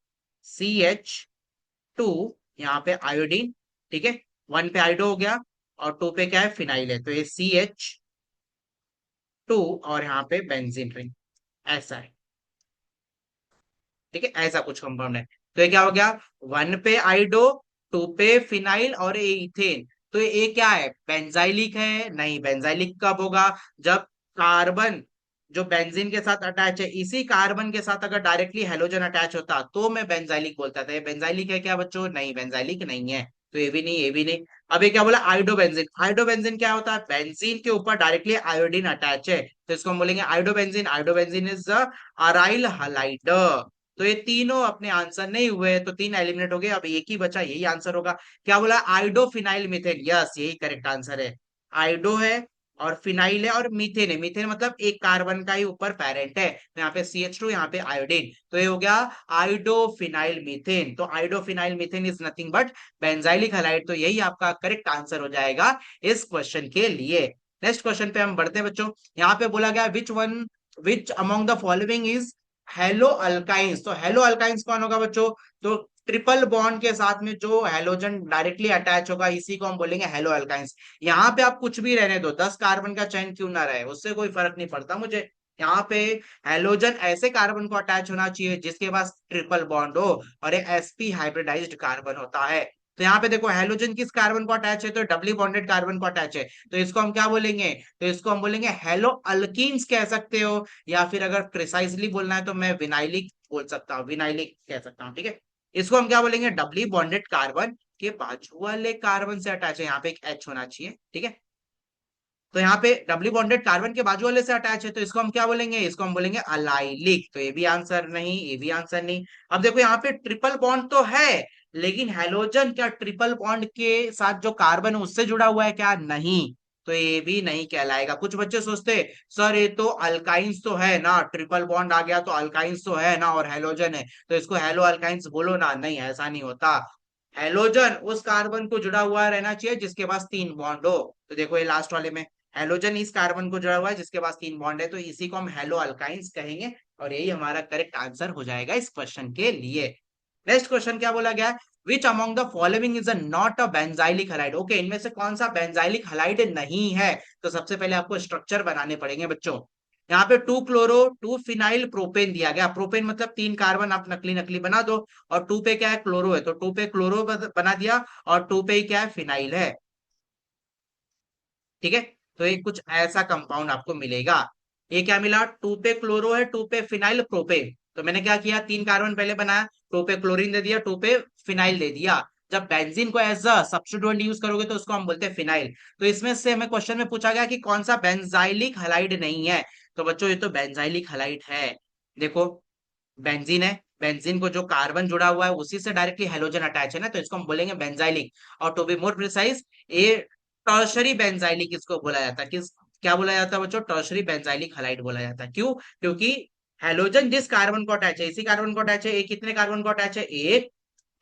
CH2, यहाँ पे आयोडीन। ठीक है, 1 पे आइडो हो गया, और 2 पे क्या है, फिनाइल है, तो ये CH2, और यहाँ पे बेंजीन रिंग, ऐसा है। ठीक है, ऐसा कुछ कंपाउंड है। तो ये क्या हो गया, 1 पे आइडो, 2 पे फिनाइल, और ये इथेन, तो ये क्या है, बेंजाइलिक है, नहीं। बेंजाइलिक कब होगा, जब कार्बन जो बेंजीन के साथ अटैच है, इसी कार्बन के साथ अगर डायरेक्टली हेलोजन अटैच होता तो मैं बेंजाइलिक बोलता था। ये बेंजाइलिक है क्या बच्चों, नहीं, बेंजाइलिक नहीं है, तो ये भी नहीं, ये भी नहीं। अब ये क्या बोला, आयोडोबेंजीन। आयोडोबेंजीन क्या होता है, बेंजीन के ऊपर डायरेक्टली आयोडीन अटैच है, तो इसको हम बोलेंगे iodobenzene. Iodobenzene is aryl halide. तो ये तीनों अपने आंसर नहीं हुए, तो 3 एलिमिनेट हो गए, अब एक ही बचा, यही आंसर होगा। क्या बोला, आइडोफिनाइल मीथेन, यस, यही करेक्ट आंसर है। आइडो है, और फिनाइल है, और मीथेन है। मीथेन मतलब एक कार्बन का ही ऊपर पेरेंट है, तो यहाँ पे CH2, यहाँ पे आयोडीन, तो ये हो गया आइडोफिनाइल मीथेन। तो iodophenyl methane is nothing but benzylic halide, तो यही आपका करेक्ट आंसर हो जाएगा इस क्वेश्चन के लिए। नेक्स्ट क्वेश्चन पे हम बढ़ते हैं बच्चों। यहाँ पे बोला गया, which among the following is hello alkynes. तो हेलो अल्काइंस कौन होगा बच्चों, तो ट्रिपल बॉन्ड के साथ में जो हेलोजन डायरेक्टली अटैच होगा, इसी को हम बोलेंगे हेलो अल्काइंस। यहाँ पे आप कुछ भी रहने दो, 10 कार्बन का चयन क्यों ना रहे, उससे कोई फर्क नहीं पड़ता मुझे। यहाँ पे हेलोजन ऐसे कार्बन को अटैच होना चाहिए जिसके पास ट्रिपल बॉन्ड हो, और ये sp हाइब्रिडाइज्ड कार्बन होता है। तो यहाँ पे देखो, हेलोजन किस कार्बन को अटैच है, तो डबली बॉन्डेड कार्बन को अटैच है, तो इसको हम क्या बोलेंगे, तो इसको हम बोलेंगे हेलो अल्कीन्स कह सकते हो, या फिर अगर प्रिसाइजली बोलना है तो मैं विनाइलिक बोल सकता हूँ, विनाइलिक कह सकता हूँ। ठीक है, इसको हम क्या बोलेंगे, डबली बॉन्डेड कार्बन के बाजू वाले कार्बन से अटैच है, यहाँ पे एक H होना चाहिए। ठीक है, तो यहाँ पे डबली बॉन्डेड कार्बन के बाजू वाले से अटैच है, तो इसको हम क्या बोलेंगे, इसको हम बोलेंगे अलाइलिक, तो ये भी आंसर नहीं, ये भी आंसर नहीं। अब देखो, यहाँ पे ट्रिपल बॉन्ड तो है, लेकिन हेलोजन क्या ट्रिपल बॉन्ड के साथ जो कार्बन है उससे जुड़ा हुआ है क्या, नहीं, तो ये भी नहीं कहलाएगा। कुछ बच्चे सोचते, सर ये तो अल्काइंस तो है ना, ट्रिपल बॉन्ड आ गया तो अल्काइंस तो है ना, और हेलोजन है तो इसको हेलो अल्काइंस बोलो ना, नहीं, ऐसा नहीं होता। हेलोजन उस कार्बन को जुड़ा हुआ रहना चाहिए जिसके पास 3 बॉन्ड हो, तो देखो ये लास्ट वाले में हेलोजन इस कार्बन को जुड़ा हुआ है जिसके पास 3 बॉन्ड है, तो इसी को हम हेलो अल्काइंस कहेंगे, और यही हमारा करेक्ट आंसर हो जाएगा इस क्वेश्चन के लिए। नेक्स्ट क्वेश्चन क्या बोला गया है, which among the following is not a benzylic halide. Okay, इनमें से कौन सा बेंजाइलिक हलाइड नहीं है, तो सबसे पहले आपको स्ट्रक्चर बनाने पड़ेंगे बच्चों। यहाँ पे 2 क्लोरो 2 फिनाइल प्रोपेन दिया गया, प्रोपेन मतलब 3 कार्बन आप नकली नकली बना दो, और 2 पे क्या है, क्लोरो है, तो 2 पे क्लोरो बना दिया, और 2 पे ही क्या है, फिनाइल है। ठीक है, तो ये कुछ ऐसा कंपाउंड आपको मिलेगा। ये क्या मिला, 2 पे क्लोरो है, 2 पे फिनाइल प्रोपेन, तो मैंने क्या किया, 3 कार्बन पहले बनाया, 2 पे क्लोरीन दे दिया, 2 पे फिनाइल दे दिया। जब बेंजीन को एज अ सब्स्टिट्यूएंट यूज करोगे तो उसको हम बोलते हैं फिनाइल। तो इसमें से हमें क्वेश्चन में पूछा गया कि कौन सा बेंजाइलिक हलाइड नहीं है, तो बच्चों ये तो बेंजाइलिक हलाइड है। देखो बेंजीन है, बेंजीन को जो कार्बन जुड़ा हुआ है उसी से डायरेक्टली हेलोजन अटैच है ना, तो इसको हम बोलेंगे बेंजाइलिक। और टू बी मोर प्रिसाइज, ये टर्शरी बेंजाइलिक इसको बोला जाता है। किस, क्या बोला जाता है बच्चों? टर्शरी बेंजाइलिक हैलाइड बोला जाता है। क्यों? क्योंकि हेलोजन जिस कार्बन को अटैच है, इसी कार्बन को अटैच है। एक कितने कार्बन को अटैच है? एक,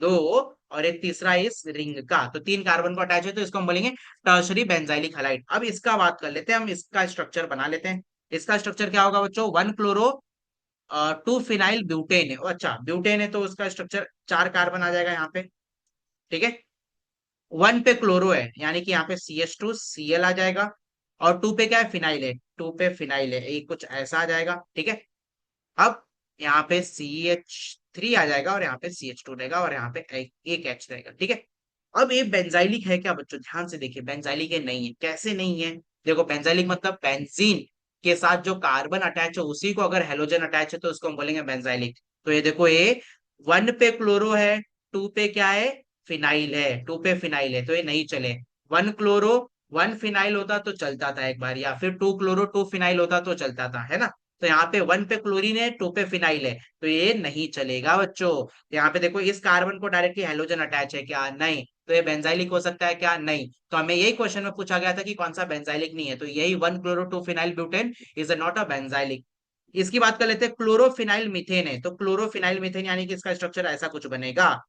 दो, और एक तीसरा इस रिंग का, तो तीन कार्बन को अटैच है, तो इसको हम बोलेंगे टर्शरी बेंजाइलिक हैलाइड। अब इसका बात कर लेते हैं हम, इसका स्ट्रक्चर बना लेते हैं। इसका स्ट्रक्चर क्या होगा बच्चों? One chloro two phenyl butane है। अच्छा ब्यूटेन है तो उसका स्ट्रक्चर चार कार्बन आ जाएगा यहाँ पे, ठीक है। वन पे क्लोरो है, यानी कि यहाँ पे CH2Cl आ जाएगा। और टू पे क्या है? फिनाइल है, टू पे फिनाइल है, एक कुछ ऐसा आ जाएगा, ठीक है। अब यहाँ पे CH3 आ जाएगा, और यहाँ पे CH2 रहेगा, और यहाँ पे एक H रहेगा, ठीक है। अब ये बेंजाइलिक है क्या बच्चों? ध्यान से देखिए, बेंजाइलिक है नहीं है। कैसे नहीं है? देखो बेंजाइलिक मतलब बेंजीन के साथ जो कार्बन अटैच है उसी को अगर हेलोजन अटैच है तो उसको हम बोलेंगे बेंजाइलिक। तो ये देखो, ये वन पे क्लोरो है, टू पे क्या है? फिनाइल है, टू पे फिनाइल है, तो ये नहीं चले। वन क्लोरो वन फिनाइल होता तो चलता था एक बार, या फिर टू क्लोरो टू फिनाइल होता तो चलता था, है ना। तो यहाँ पे वन पे क्लोरीन है, टू पे फिनाइल है, तो ये नहीं चलेगा बच्चों। तो यहाँ पे देखो, इस कार्बन को डायरेक्टली हेलोजन अटैच है क्या? नहीं। तो ये बेंजाइलिक हो सकता है क्या? नहीं। तो हमें यही क्वेश्चन में पूछा गया था कि कौन सा बेंजाइलिक नहीं है, तो यही one chloro two phenyl butane is not a benzylic. इसकी बात कर लेते हैं, क्लोरोफिनाइल मीथेन है, तो क्लोरोफिनाइल मीथेन यानी कि इसका स्ट्रक्चर ऐसा कुछ बनेगा,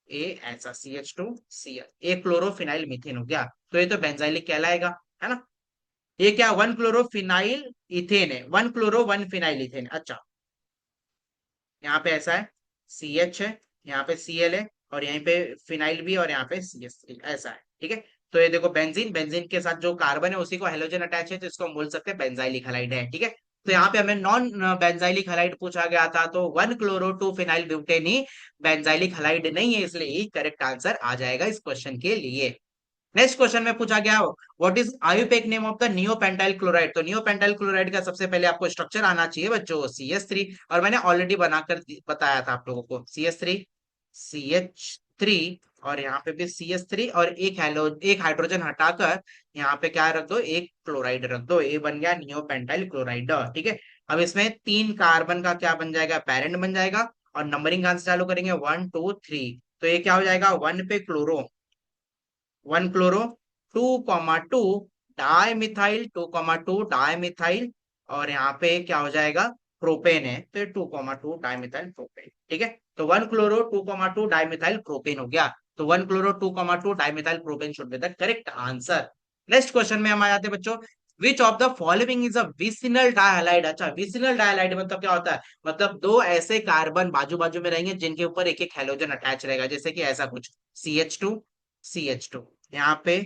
ए ऐसा CH2Cl, एक क्लोरोफिनाइल मीथेन हो गया, तो ये तो बेंजाइलिक कहलाएगा, है ना। ये क्या? वन क्लोरोफिनाइल इथेन है, one chloro one phenyl ethane. अच्छा, यहाँ पे ऐसा है, CH है, यहाँ पे Cl है, और यहीं पे फिनाइल भी, और यहाँ पे CH3 ऐसा है, ठीक है। तो ये देखो बेंजीन, बेंजीन के साथ जो कार्बन है उसी को हेलोजन अटैच है, तो इसको हम बोल सकते हैं बेंजाइलिक हैलाइड है, ठीक है। तो यहाँ पे हमें नॉन बेंजाइलिक हैलाइड पूछा गया था, तो one chloro two phenyl butane ही बेंजाइलिक हैलाइड नहीं है, इसलिए ही करेक्ट आंसर आ जाएगा इस क्वेश्चन के लिए। नेक्स्ट क्वेश्चन में पूछा गया, what is IUPAC name of the neopentyl chloride? तो नियोपेंटाइल क्लोराइड का सबसे पहले आपको स्ट्रक्चर आना चाहिए बच्चों, CH3। और मैंने ऑलरेडी बनाकर बताया था आप लोगों को, CH3 और यहाँ पे भी CH3, और एक हाइड्रोजन हटाकर यहाँ पे क्या रख दो? एक क्लोराइड रख दो, ये बन गया नियोपेंटाइल क्लोराइड, ठीक है। अब इसमें तीन कार्बन का क्या बन जाएगा? पेरेंट बन जाएगा। और नंबरिंग आंसर चालू करेंगे, 1 2 3, तो ये क्या हो जाएगा? वन पे chloro, one chloro, 2 2 di methyl, 2 di methyl, और यहाँ पे क्या हो जाएगा? प्रोपेन है, तो 2 डाई मिथाइल प्रोपेन, ठीक है। तो one chloro 2 di methyl propane हो गया। तो one chloro 2 di methyl propane should be the correct answer. Next question में हम आ जाते हैं बच्चों, which of the following is a vicinal dihalide? अच्छा, विसिनल डाइहैलाइड मतलब क्या होता है? मतलब दो ऐसे कार्बन बाजू बाजू में रहेंगे जिनके ऊपर एक एक हेलोजन अटैच रहेगा, जैसे कि ऐसा कुछ, CH2 यहाँ पे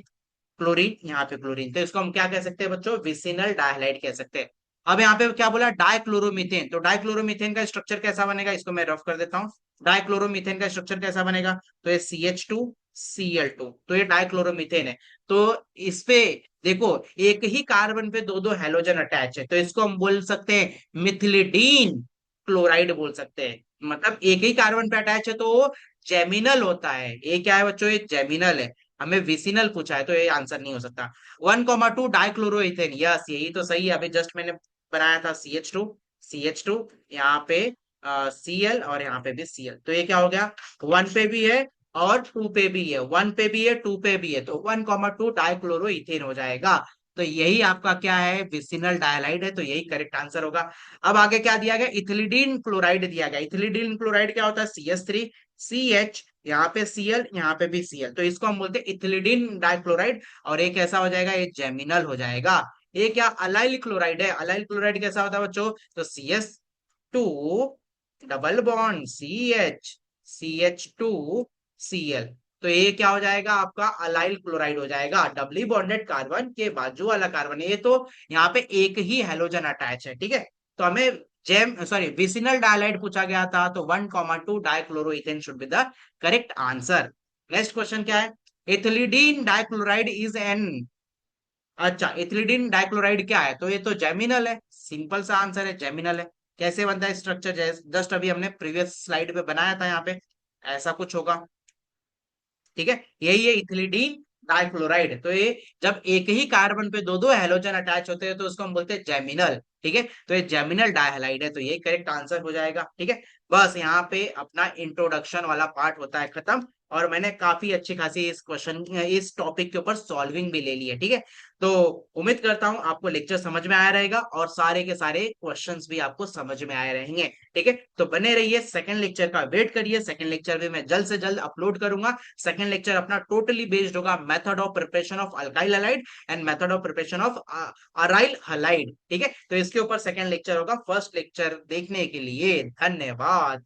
क्लोरीन, यहाँ पे क्लोरीन, तो इसको हम क्या कह सकते हैं बच्चों? विसिनल डाइहैलाइड कह सकते हैं। अब यहाँ पे क्या बोला? डाइक्लोरोमीथेन, तो डाइक्लोरोमीथेन का स्ट्रक्चर कैसा बनेगा? इसको मैं रफ कर देता हूँ। डाइक्लोरोमीथेन का स्ट्रक्चर कैसा बनेगा? तो ये CH2Cl2, तो ये डाइक्लोरोमीथेन है। तो इस पे देखो, एक ही कार्बन पे दो दो हेलोजन अटैच है, तो इसको हम बोल सकते हैं मिथिलिडीन क्लोराइड बोल सकते हैं। मतलब एक ही कार्बन पे अटैच है तो वो जेमिनल होता है। ये क्या है बच्चों? ये जेमिनल है। हमें विसिनल पूछा है, तो ये आंसर नहीं हो सकता। 1 2 डाइक्लोरोइथेन, यस यही तो सही है। अभी जस्ट मैंने बनाया था, CH2 यहाँ पे Cl, और यहाँ पे भी Cl, तो ये क्या हो गया? वन पे भी है और टू पे भी है, वन पे भी है टू पे भी है, तो 1 2 डाइक्लोरोइथेन हो जाएगा। तो यही आपका क्या है? विसिनल डायलाइड है, तो यही करेक्ट आंसर होगा। अब आगे क्या दिया गया? इथिलीडीन क्लोराइड दिया गया। इथिलीडीन क्लोराइड क्या होता है? CH3, CH, यहाँ पे Cl, यहाँ पे भी Cl, तो इसको हम बोलते हैं इथिलीडीन डाइक्लोराइड। और एक ऐसा हो जाएगा, ये जेमिनल हो जाएगा। ये क्या? अलाइल क्लोराइड है। अलाइल क्लोराइड कैसा होता है बच्चों? तो CH2 डबल बॉन्ड CH2Cl, तो ये क्या हो जाएगा? आपका अलाइल क्लोराइड हो जाएगा। डबली बॉन्डेड कार्बन के बाजू वाला कार्बन, ये तो यहाँ पे एक ही हेलोजन अटैच है, ठीक है। तो हमें जेम सॉरी विसिनल डायलाइड पूछा गया था, तो 1 2 dichloroethane should be the correct answer. Next question क्या है? एथिलीडीन डाइक्लोराइड इज एन, अच्छा एथिलीडीन डाइक्लोराइड क्या है? तो ये तो जेमिनल है, सिंपल सा आंसर है, जेमिनल है। कैसे बनता है स्ट्रक्चर? जस्ट अभी हमने प्रीवियस स्लाइड पे बनाया था, यहाँ पे ऐसा कुछ होगा, ठीक है। यही है इथिलीडीन डाइक्लोराइड। तो ये जब एक ही कार्बन पे दो दो हैलोजन अटैच होते हैं तो उसको हम बोलते हैं जेमिनल। ठीक है, तो ये जेमिनल डाइहैलाइड है, तो ये करेक्ट आंसर हो जाएगा। ठीक है, बस यहाँ पे अपना इंट्रोडक्शन वाला पार्ट होता है खत्म। और मैंने काफी अच्छी खासी इस क्वेश्चन इस टॉपिक के ऊपर सॉल्विंग भी ले ली है। ठीक है, तो उम्मीद करता हूँ आपको लेक्चर समझ में आया रहेगा और सारे के सारे क्वेश्चंस भी आपको समझ में आए रहेंगे। ठीक है, तो बने रहिए, सेकंड लेक्चर का वेट करिए। सेकंड लेक्चर भी मैं जल्द से जल्द अपलोड करूंगा। सेकंड लेक्चर अपना टोटली बेस्ड होगा method of preparation of alkyl halide and method of preparation of aryl halide. ठीक है, तो इसके ऊपर सेकंड लेक्चर होगा। फर्स्ट लेक्चर देखने के लिए धन्यवाद।